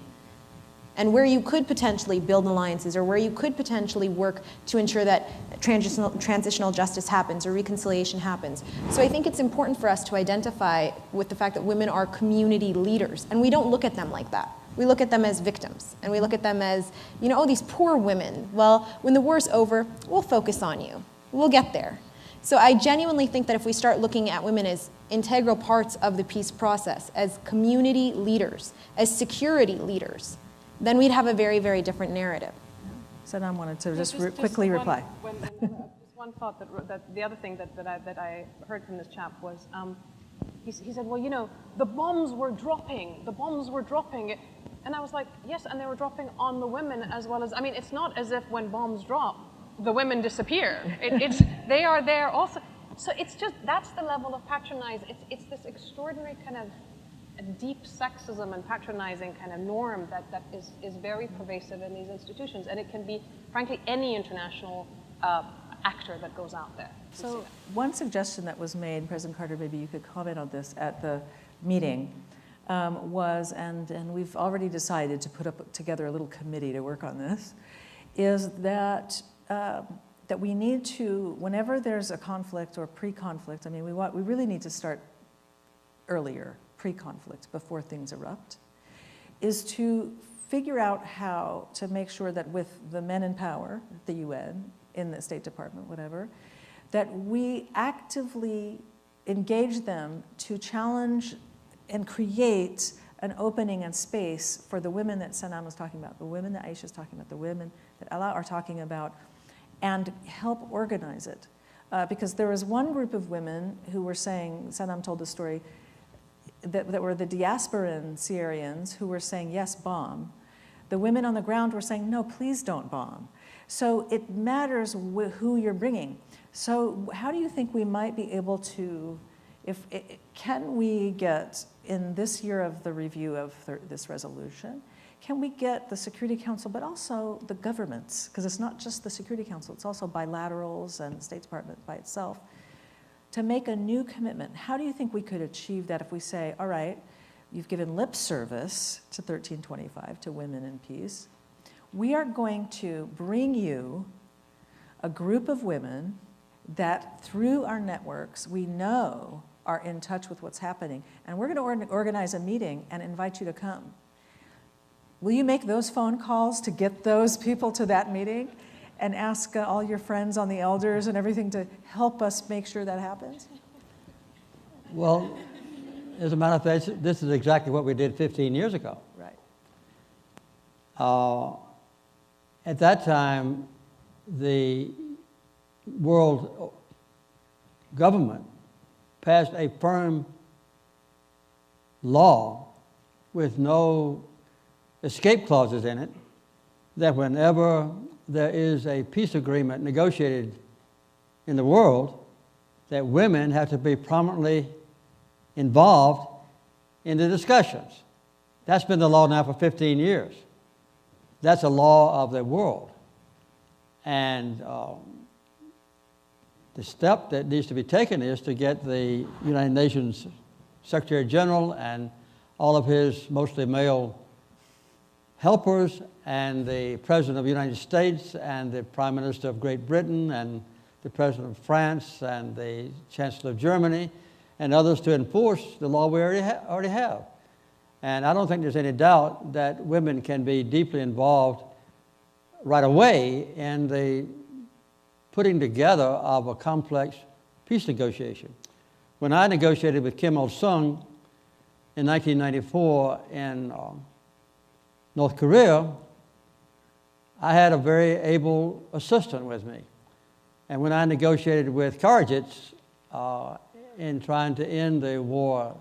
And where you could potentially build alliances, or where you could potentially work to ensure that transitional justice happens or reconciliation happens. So I think it's important for us to identify with the fact that women are community leaders, and we don't look at them like that. We look at them as victims, and we look at them as, oh, these poor women. Well, when the war's over, we'll focus on you. We'll get there. So I genuinely think that if we start looking at women as integral parts of the peace process, as community leaders, as security leaders, then we'd have a very, very different narrative. Sanam wanted to just quickly reply. Just one thought that the other thing that I heard from this chap was, he said, well, the bombs were dropping. And I was like, yes, and they were dropping on the women as well as, it's not as if when bombs drop, the women disappear. They are there also. So it's just, that's the level of patronizing. It's this extraordinary kind of a deep sexism and patronizing kind of norm that is very pervasive in these institutions. And it can be, frankly, any international actor that goes out there. So one suggestion that was made, President Carter, maybe you could comment on this at the meeting, was, and we've already decided to put together a little committee to work on this, is that that we need to, whenever there's a conflict or pre-conflict, we really need to start earlier, pre-conflict, before things erupt, is to figure out how to make sure that with the men in power, the UN, in the State Department, whatever, that we actively engage them to challenge and create an opening and space for the women that Sanam was talking about, the women that Ayisha is talking about, the women that Alaa are talking about, and help organize it. Because there was one group of women who were saying, Sanam told the story, that were the diasporan Syrians who were saying, yes, bomb. The women on the ground were saying, no, please don't bomb. So it matters who you're bringing. So how do you think we might be able to, can we get, in this year of the review of this resolution, can we get the Security Council, but also the governments, because it's not just the Security Council, it's also bilaterals and the State Department by itself, to make a new commitment? How do you think we could achieve that if we say, all right, you've given lip service to 1325, to women in peace. We are going to bring you a group of women that through our networks we know are in touch with what's happening. And we're going to organize a meeting and invite you to come. Will you make those phone calls to get those people to that meeting and ask all your friends on the elders and everything to help us make sure that happens? Well, as a matter of fact, this is exactly what we did 15 years ago. Right. At that time, the world government passed a firm law with no escape clauses in it, that whenever there is a peace agreement negotiated in the world, that women have to be prominently involved in the discussions. That's been the law now for 15 years. That's a law of the world. And the step that needs to be taken is to get the United Nations Secretary General and all of his mostly male helpers and the President of the United States and the Prime Minister of Great Britain and the President of France and the Chancellor of Germany and others to enforce the law we already have. And I don't think there's any doubt that women can be deeply involved right away in the putting together of a complex peace negotiation. When I negotiated with Kim Il-sung in 1994 in North Korea, I had a very able assistant with me. And when I negotiated with Karadzic in trying to end the war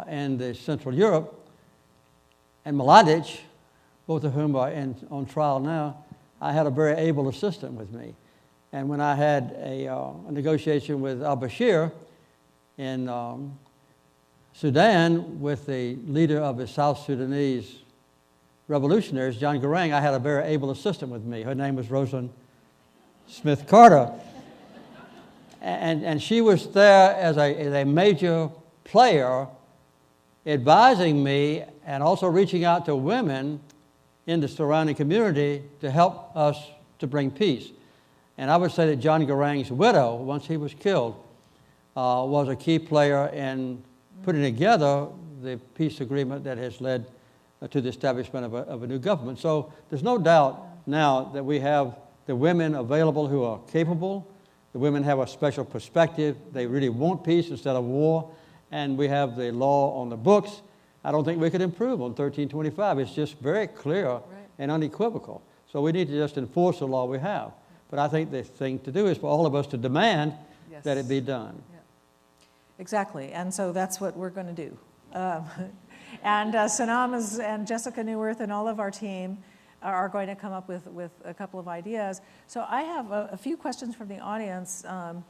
in Central Europe, and Mladic, both of whom are on trial now, I had a very able assistant with me. And when I had a negotiation with al-Bashir in Sudan with the leader of the South Sudanese revolutionaries, John Garang, I had a very able assistant with me. Her name was Rosalind Smith Carter. And she was there as a major player advising me and also reaching out to women in the surrounding community to help us to bring peace. And I would say that John Garang's widow, once he was killed, was a key player in putting together the peace agreement that has led to the establishment of a new government. So there's no doubt now that we have the women available who are capable. The women have a special perspective. They really want peace instead of war. And we have the law on the books. I don't think we could improve on 1325. It's just very clear and unequivocal. So we need to just enforce the law we have. But I think the thing to do is for all of us to demand that it be done. Yeah. Exactly. And so that's what we're going to do. And Sanam and Jessica Newworth and all of our team are going to come up with a couple of ideas. So I have a few questions from the audience. 5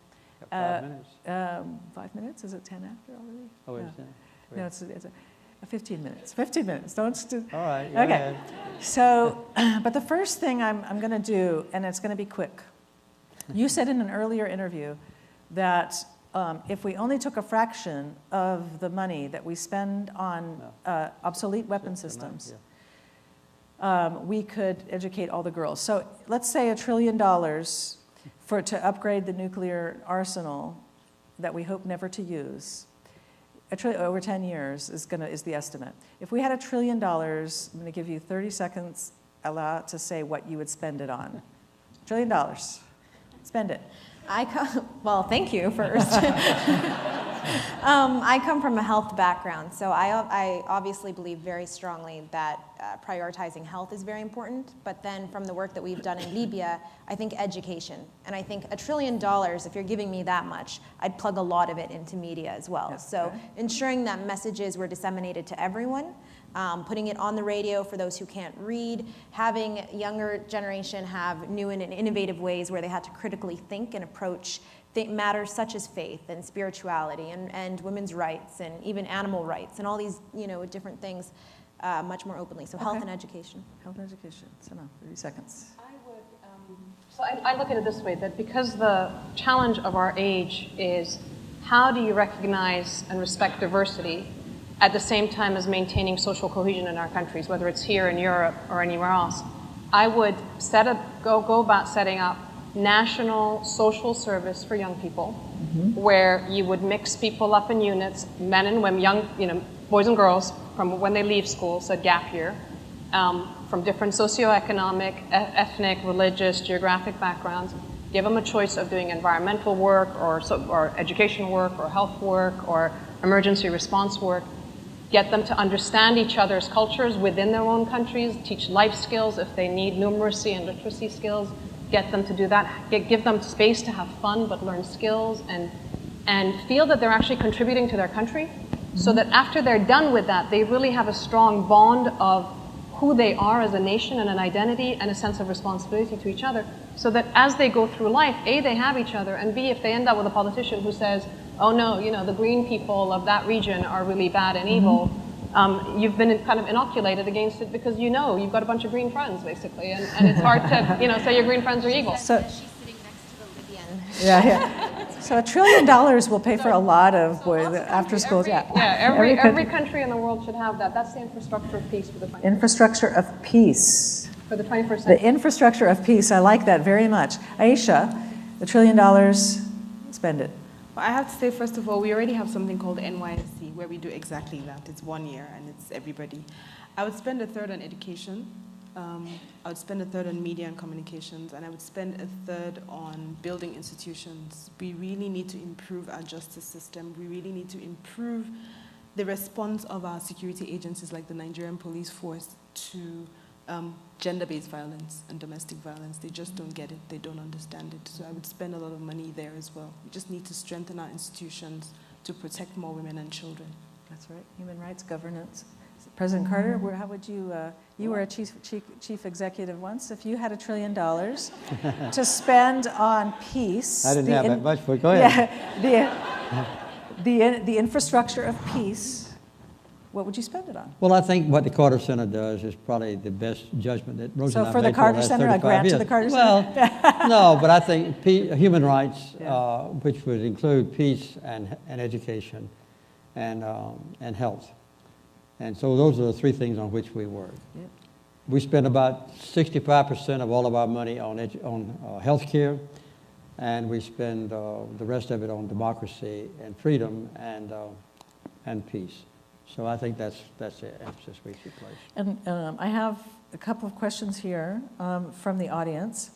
minutes. 5 minutes? Is it 10 after already? Oh, it's 10. No, it's 15 minutes. 15 minutes. Don't. All right. Go okay. ahead. So, but the first thing I'm going to do, and it's going to be quick. You said in an earlier interview that if we only took a fraction of the money that we spend on obsolete weapon systems, we could educate all the girls. So let's say $1 trillion to upgrade the nuclear arsenal that we hope never to use. Over 10 years is the estimate. If we had $1 trillion, I'm going to give you 30 seconds, Alaa, to say what you would spend it on. $1 trillion. Spend it. Well, thank you first. I come from a health background, so I obviously believe very strongly that prioritizing health is very important, but then from the work that we've done in Libya, I think education. And I think $1 trillion, if you're giving me that much, I'd plug a lot of it into media as well. Yeah, so okay. ensuring that messages were disseminated to everyone, putting it on the radio for those who can't read, having younger generation have new and innovative ways where they had to critically think and approach matters such as faith and spirituality and women's rights and even animal rights and all these different things much more openly. So health and education. Health and education. Sanam, 30 seconds. I look at it this way, that because the challenge of our age is how do you recognize and respect diversity at the same time as maintaining social cohesion in our countries, whether it's here in Europe or anywhere else, I would go about setting up national social service for young people, where you would mix people up in units, men and women, boys and girls, from when they leave school, so gap year, from different socioeconomic, ethnic, religious, geographic backgrounds. Give them a choice of doing environmental work or education work or health work or emergency response work. Get them to understand each other's cultures within their own countries, teach life skills if they need numeracy and literacy skills, get them to do that, give them space to have fun but learn skills and feel that they're actually contributing to their country, so that after they're done with that, they really have a strong bond of who they are as a nation and an identity and a sense of responsibility to each other, so that as they go through life, A, they have each other, and B, if they end up with a politician who says, oh no, the green people of that region are really bad and evil, you've been kind of inoculated against it because you've got a bunch of green friends, basically, and it's hard to, say your green friends are evil. So she's sitting next to the Libyan. Yeah. So $1 trillion will pay for a lot of after schools. Every country in the world should have that. That's the infrastructure of peace for the 21st century. Infrastructure of peace. For the 21st century. The infrastructure of peace. I like that very much. Ayisha, $1 trillion, spend it. Well, I have to say, first of all, we already have something called NYSC, where we do exactly that. It's 1 year, and it's everybody. I would spend a third on education. I would spend a third on media and communications, and I would spend a third on building institutions. We really need to improve our justice system. We really need to improve the response of our security agencies like the Nigerian police force to gender-based violence and domestic violence. They just don't get it. They don't understand it. So I would spend a lot of money there as well. We just need to strengthen our institutions to protect more women and children. That's right. Human rights, governance. President Carter, how would you, you were a chief executive once. If you had $1 trillion to spend on peace. I didn't have that much, but go ahead. Yeah, the infrastructure of peace, what would you spend it on? Well, I think what the Carter Center does is probably the best judgment that Rosa and I So for the made Carter last Center, a 35 grant years. to the Carter Well, Center? no, but I think human rights, Yeah. which would include peace and education and health. And so those are the three things on which we work. Yep. We spend about 65% of all of our money on health care, and we spend the rest of it on democracy and freedom and peace. So I think that's the emphasis we should place. And I have a couple of questions here from the audience.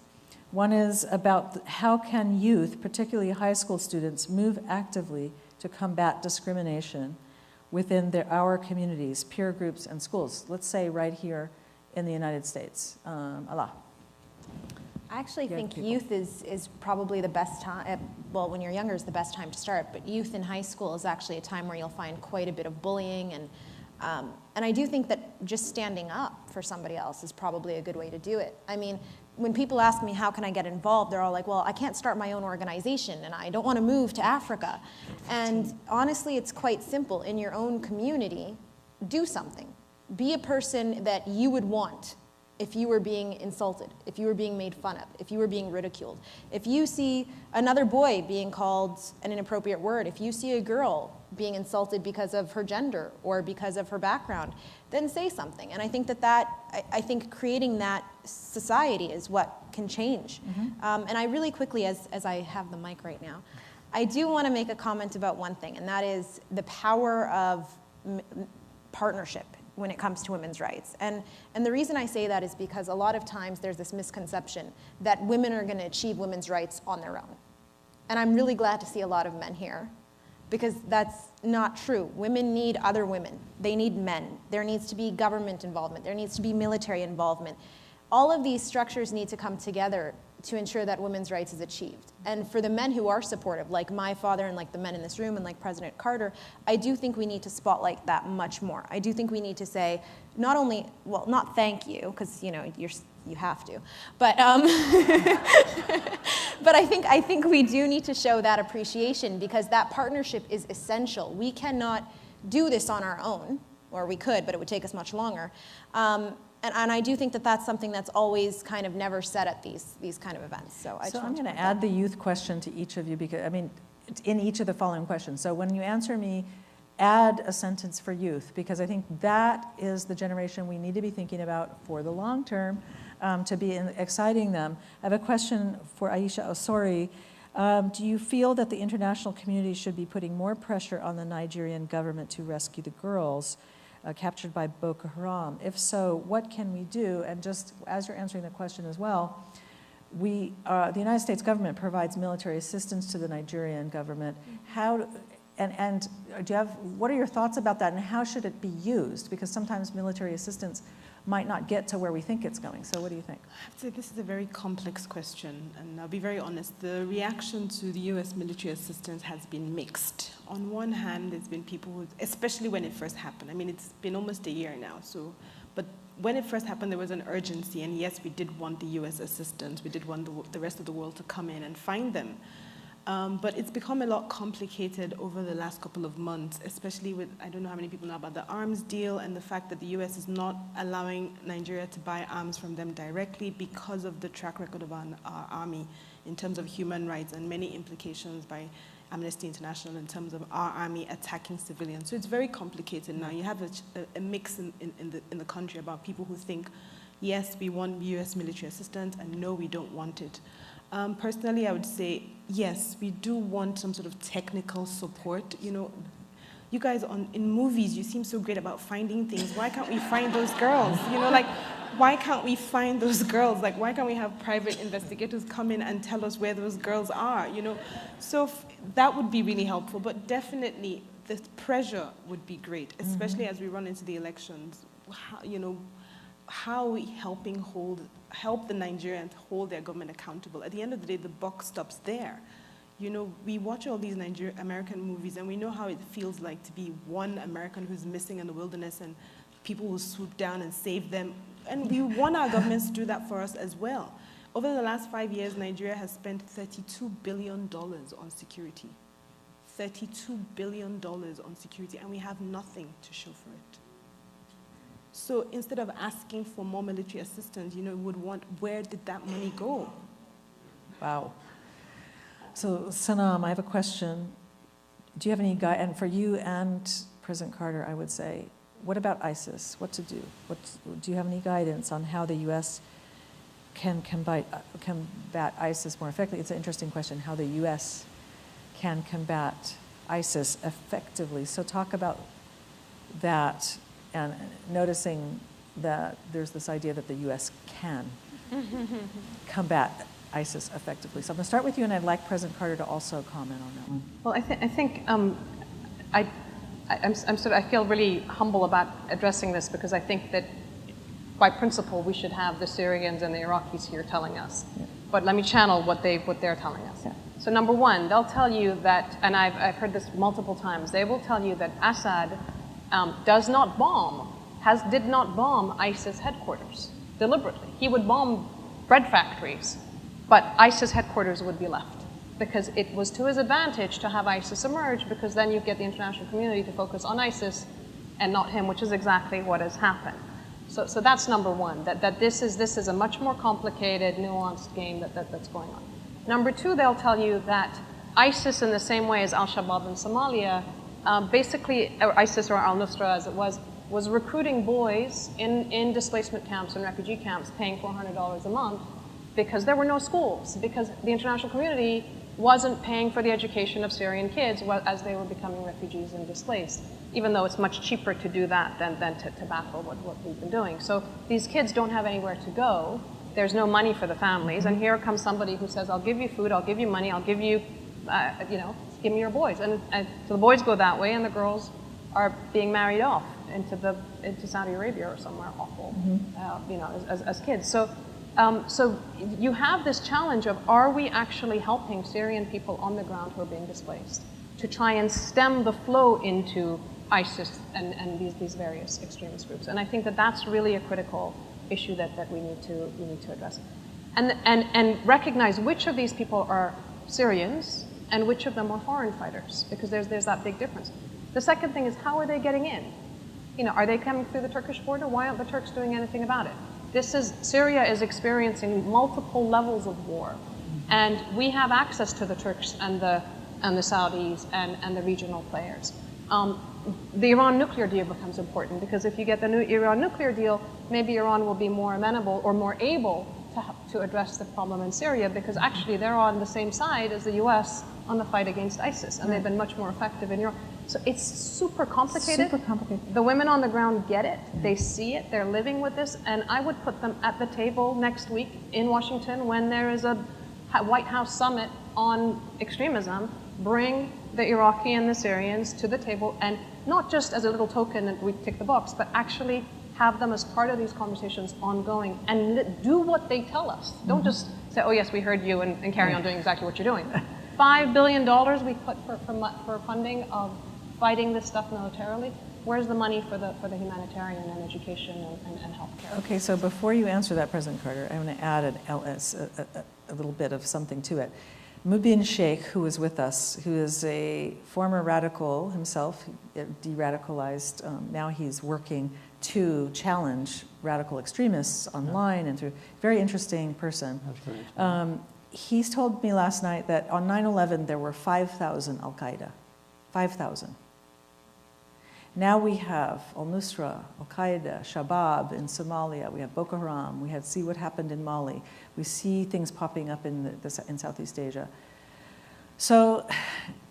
One is about how can youth, particularly high school students, move actively to combat discrimination within our communities, peer groups, and schools? Let's say right here in the United States. Alaa. I actually Young think people. youth is probably the best time, well, when you're younger is the best time to start, but youth in high school is actually a time where you'll find quite a bit of bullying, and I do think that just standing up for somebody else is probably a good way to do it. I mean, when people ask me how can I get involved, they're all like, well, I can't start my own organization, and I don't want to move to Africa. And honestly, it's quite simple. In your own community, do something. Be a person that you would want if you were being insulted, if you were being made fun of, if you were being ridiculed. If you see another boy being called an inappropriate word, if you see a girl being insulted because of her gender or because of her background, then say something. And I think I think creating that society is what can change. And I really quickly, as I have the mic right now, I do want to make a comment about one thing, and that is the power of partnership when it comes to women's rights. And the reason I say that is because a lot of times there's this misconception that women are going to achieve women's rights on their own. And I'm really glad to see a lot of men here. because that's not true. Women need other women. They need men. There needs to be government involvement. There needs to be military involvement. All of these structures need to come together to ensure that women's rights is achieved. And for the men who are supportive, like my father and like the men in this room and like President Carter, I do think we need to spotlight that much more. I do think we need to say, not only, well, not thank you, because you have to, but but I think we do need to show that appreciation, because that partnership is essential. We cannot do this on our own, or we could, but it would take us much longer. And I do think that that's something that's always kind of never said at these kind of events. So I'm going to add the youth question to each of you, because, I mean, in each of the following questions. So when you answer me, add a sentence for youth, because I think that is the generation we need to be thinking about for the long term, to be exciting them. I have a question for Ayisha Osori. Do you feel that the international community should be putting more pressure on the Nigerian government to rescue the girls captured by Boko Haram? If so, what can we do? And just as you're answering the question as well, the United States government provides military assistance to the Nigerian government. What are your thoughts about that, and how should it be used? Because sometimes military assistance might not get to where we think it's going. So what do you think? I have to say this is a very complex question, and I'll be very honest. The reaction to the U.S. military assistance has been mixed. On one hand, there's been people who, especially when it first happened, I mean, it's been almost a year now, but when it first happened, there was an urgency, and yes, we did want the U.S. assistance. We did want the rest of the world to come in and find them. But it's become a lot complicated over the last couple of months, especially with, I don't know how many people know about the arms deal and the fact that the US is not allowing Nigeria to buy arms from them directly because of the track record of our army in terms of human rights and many implications by Amnesty International in terms of our army attacking civilians. So it's very complicated now. You have a mix in the country about people who think, yes, we want US military assistance, and no, we don't want it. Personally, I would say, yes, we do want some sort of technical support. You know, you guys in movies, you seem so great about finding things. Why can't we find those girls? You know, like, why can't we find those girls? Like, why can't we have private investigators come in and tell us where those girls are? You know, so that would be really helpful. But definitely, the pressure would be great, especially as we run into the elections. How are we help the Nigerians hold their government accountable? At the end of the day, the buck stops there. You know, we watch all these American movies, and we know how it feels like to be one American who's missing in the wilderness, and people will swoop down and save them. And we want our governments to do that for us as well. Over the last 5 years, Nigeria has spent $32 billion on security. $32 billion on security, and we have nothing to show for it. So instead of asking for more military assistance, you know, we would want, where did that money go? Wow. So Sanam, I have a question. Do you have any and for you and President Carter, I would say, what about ISIS? What to do? Do you have any guidance on how the U.S. can combat ISIS more effectively? It's an interesting question, how the U.S. can combat ISIS effectively. So talk about that, and noticing that there's this idea that the U.S. can combat ISIS effectively. So I'm going to start with you, and I'd like President Carter to also comment on that one. Well, I feel really humble about addressing this, because I think that by principle we should have the Syrians and the Iraqis here telling us. Yeah. But let me channel what they're telling us. Yeah. So number one, they'll tell you that, and I've heard this multiple times, they will tell you that Assad did not bomb ISIS headquarters deliberately. He would bomb bread factories, but ISIS headquarters would be left, because it was to his advantage to have ISIS emerge, because then you get the international community to focus on ISIS and not him, which is exactly what has happened. So that's number one, that this is a much more complicated, nuanced game that's going on. Number two, they'll tell you that ISIS, in the same way as Al-Shabaab in Somalia, basically, or ISIS or Al-Nusra as it was recruiting boys in displacement camps and refugee camps, paying $400 a month, because there were no schools, because the international community wasn't paying for the education of Syrian kids as they were becoming refugees and displaced, even though it's much cheaper to do that than to battle what we've been doing. So these kids don't have anywhere to go. There's no money for the families, and here comes somebody who says, I'll give you food, I'll give you money, I'll give you give me your boys. And so the boys go that way, and the girls are being married off into Saudi Arabia or somewhere awful, as kids. So you have this challenge of, are we actually helping Syrian people on the ground who are being displaced to try and stem the flow into ISIS and these various extremist groups? And I think that that's really a critical issue that we need to address, and recognize which of these people are Syrians and which of them are foreign fighters, because there's that big difference. The second thing is, how are they getting in? Are they coming through the Turkish border? Why aren't the Turks doing anything about it? Syria is experiencing multiple levels of war, and we have access to the Turks and the Saudis and the regional players. The Iran nuclear deal becomes important, because if you get the new Iran nuclear deal, maybe Iran will be more amenable or more able to address the problem in Syria, because actually they're on the same side as the US on the fight against ISIS, and they've been much more effective in Europe. So it's super complicated. Super complicated. The women on the ground get it. They see it. They're living with this. And I would put them at the table next week in Washington when there is a White House summit on extremism. Bring the Iraqi and the Syrians to the table, and not just as a little token that we tick the box, but actually have them as part of these conversations ongoing, and do what they tell us. Don't just say, oh yes, we heard you, and carry on doing exactly what you're doing. $5 billion we put for funding of fighting this stuff militarily. Where's the money for the humanitarian and education and healthcare? Okay, so before you answer that, President Carter, I want to add a little bit of something to it. Mubin Sheikh, who is with us, who is a former radical himself, de-radicalized, now he's working to challenge radical extremists online and through, very interesting person. He's told me last night that on 9/11 there were 5,000 Al-Qaeda, 5,000. Now we have al-Nusra, Al-Qaeda, Shabab in Somalia, we have Boko Haram, we see what happened in Mali, we see things popping up in Southeast Asia. So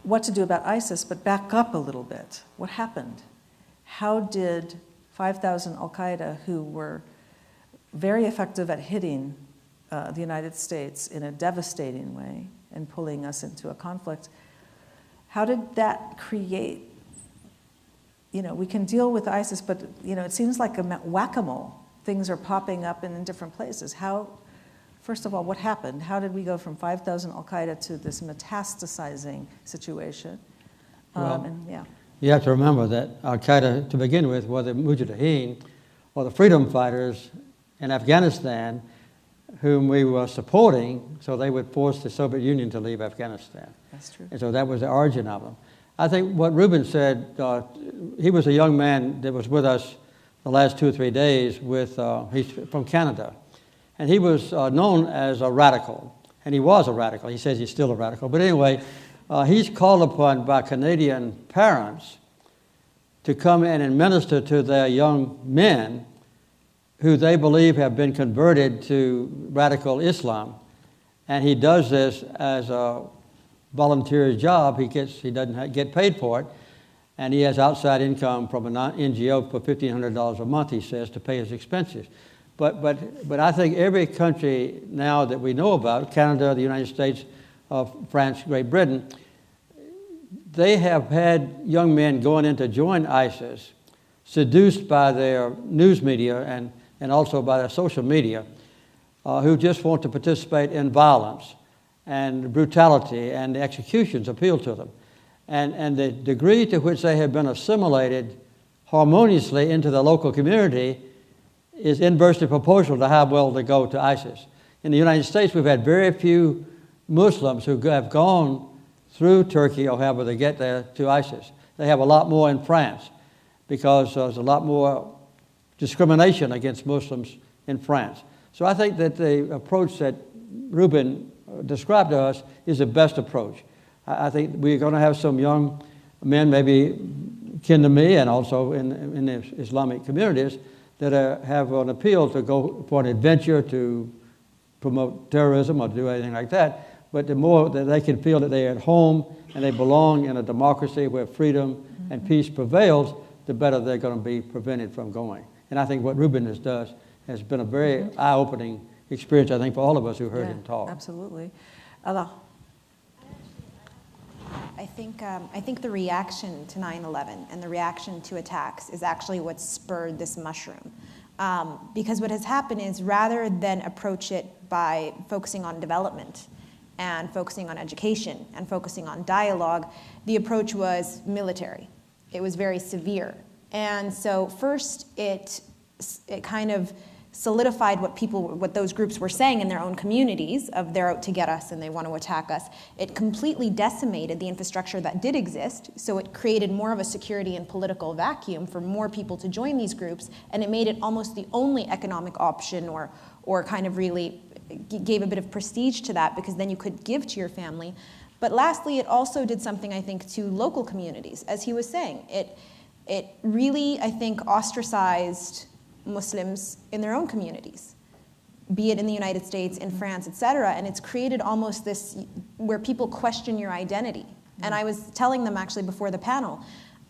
what to do about ISIS, but back up a little bit. What happened? How did 5,000 Al-Qaeda, who were very effective at hitting the United States in a devastating way and pulling us into a conflict, how did that create, we can deal with ISIS, but it seems like a whack-a-mole. Things are popping up in different places. First of all, what happened? How did we go from 5,000 Al-Qaeda to this metastasizing situation? You have to remember that Al-Qaeda, to begin with, were the Mujahideen, or the freedom fighters in Afghanistan, whom we were supporting, so they would force the Soviet Union to leave Afghanistan. That's true. And so that was the origin of them. I think what Ruben said, he was a young man that was with us the last 2 or 3 days. He's from Canada. And he was known as a radical. And he was a radical. He says he's still a radical. But anyway, he's called upon by Canadian parents to come in and minister to their young men who they believe have been converted to radical Islam. And he does this as a volunteer job. He doesn't get paid for it, and he has outside income from an NGO for $1,500 a month, he says, to pay his expenses. But I think every country now that we know about, Canada, the United States, France, Great Britain, they have had young men going in to join ISIS, seduced by their news media and also by their social media, who just want to participate in violence and brutality, and the executions appeal to them. And the degree to which they have been assimilated harmoniously into the local community is inversely proportional to how well they go to ISIS. In the United States, we've had very few Muslims who have gone through Turkey or however they get there to ISIS. They have a lot more in France because there's a lot more discrimination against Muslims in France. So I think that the approach that Ruben described to us is the best approach. I think we're going to have some young men, maybe kin to me and also in the Islamic communities, that have an appeal to go for an adventure to promote terrorism or do anything like that. But the more that they can feel that they're at home and they belong in a democracy where freedom and peace prevails, the better they're going to be prevented from going. And I think what Ruben has been a very eye-opening experience, I think, for all of us who heard him talk. Absolutely. Alaa. I think the reaction to 9/11 and the reaction to attacks is actually what spurred this mushroom. Because what has happened is rather than approach it by focusing on development and focusing on education and focusing on dialogue, the approach was military. It was very severe. And so first it kind of solidified what those groups were saying in their own communities of they're out to get us and they want to attack us. It completely decimated the infrastructure that did exist, so it created more of a security and political vacuum for more people to join these groups, and it made it almost the only economic option or kind of really gave a bit of prestige to that because then you could give to your family. But lastly, it also did something, I think, to local communities. As he was saying, it really, I think, ostracized Muslims in their own communities, be it in the United States, in France, et cetera, and it's created almost this where people question your identity. And I was telling them actually before the panel,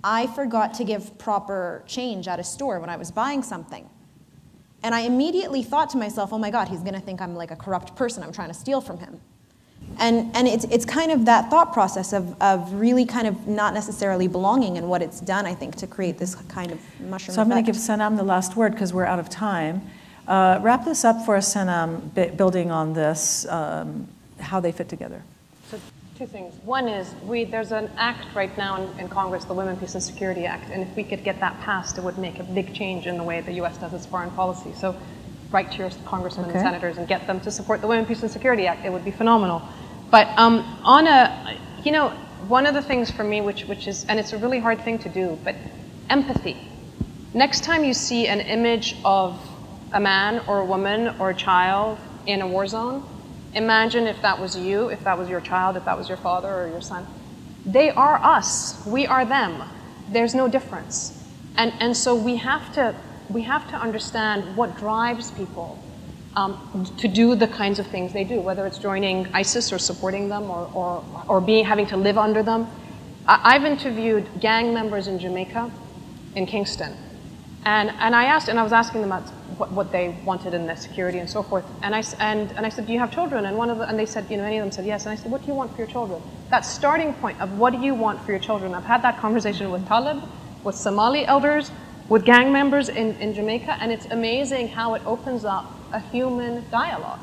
I forgot to give proper change at a store when I was buying something. And I immediately thought to myself, oh my God, he's gonna think I'm like a corrupt person, I'm trying to steal from him. And it's kind of that thought process of really kind of not necessarily belonging and what it's done, I think, to create this kind of mushroom So I'm going effect. to give Sanam the last word because we're out of time. Wrap this up for us, Sanam, building on this, how they fit together. So two things. One is there's an act right now in Congress, the Women, Peace and Security Act, and if we could get that passed, it would make a big change in the way the U.S. does its foreign policy. So write to your congressmen and senators and get them to support the Women, Peace and Security Act. It would be phenomenal. But one of the things for me, which is, and it's a really hard thing to do, but empathy. Next time you see an image of a man or a woman or a child in a war zone, imagine if that was you, if that was your child, if that was your father or your son. They are us. We are them. There's no difference. And so we have to understand what drives people to do the kinds of things they do, whether it's joining ISIS or supporting them or having to live under them. I've interviewed gang members in Jamaica, in Kingston, and I was asking them about what they wanted in their security and so forth, and I said, do you have children? And they said, many of them said yes, and I said, what do you want for your children? That starting point of what do you want for your children? I've had that conversation with Talib, with Somali elders, with gang members in Jamaica, and it's amazing how it opens up a human dialogue.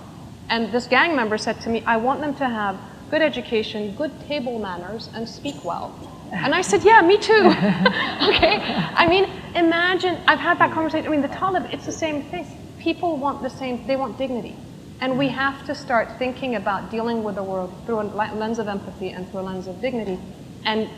And this gang member said to me, I want them to have good education, good table manners, and speak well. And I said, yeah, me too. Okay? I mean, imagine, I've had that conversation. I mean, the Talib, it's the same thing. People want the same, they want dignity. And we have to start thinking about dealing with the world through a lens of empathy and through a lens of dignity, and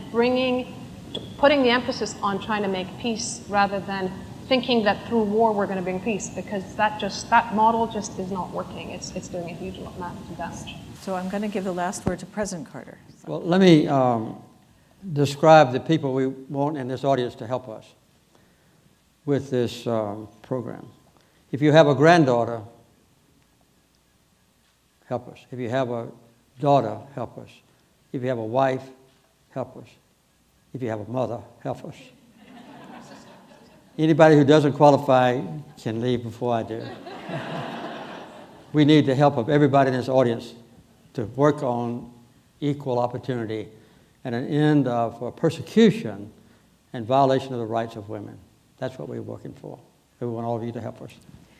putting the emphasis on trying to make peace rather than thinking that through war we're going to bring peace, because that model just is not working. It's doing a huge amount of damage. So I'm going to give the last word to President Carter. Well, let me describe the people we want in this audience to help us with this program. If you have a granddaughter, help us. If you have a daughter, help us. If you have a wife, help us. If you have a mother, help us. Anybody who doesn't qualify can leave before I do. We need the help of everybody in this audience to work on equal opportunity and an end of persecution and violation of the rights of women. That's what we're working for. We want all of you to help us.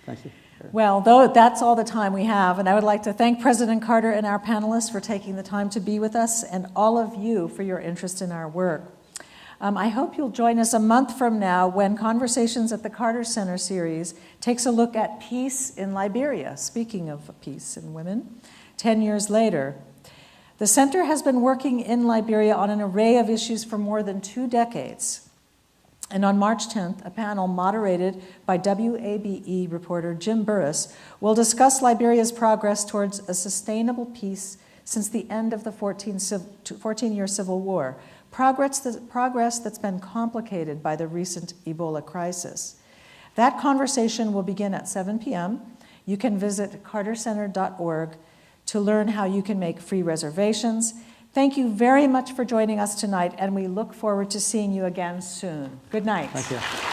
Thank you. Well, that's all the time we have, and I would like to thank President Carter and our panelists for taking the time to be with us, and all of you for your interest in our work. I hope you'll join us a month from now when Conversations at the Carter Center series takes a look at peace in Liberia, speaking of peace and women, 10 years later. The center has been working in Liberia on an array of issues for more than 2 decades. And on March 10th, a panel moderated by WABE reporter Jim Burris will discuss Liberia's progress towards a sustainable peace since the end of the 14-year civil war. Progress that's been complicated by the recent Ebola crisis. That conversation will begin at 7 p.m. You can visit cartercenter.org to learn how you can make free reservations. Thank you very much for joining us tonight, and we look forward to seeing you again soon. Good night. Thank you.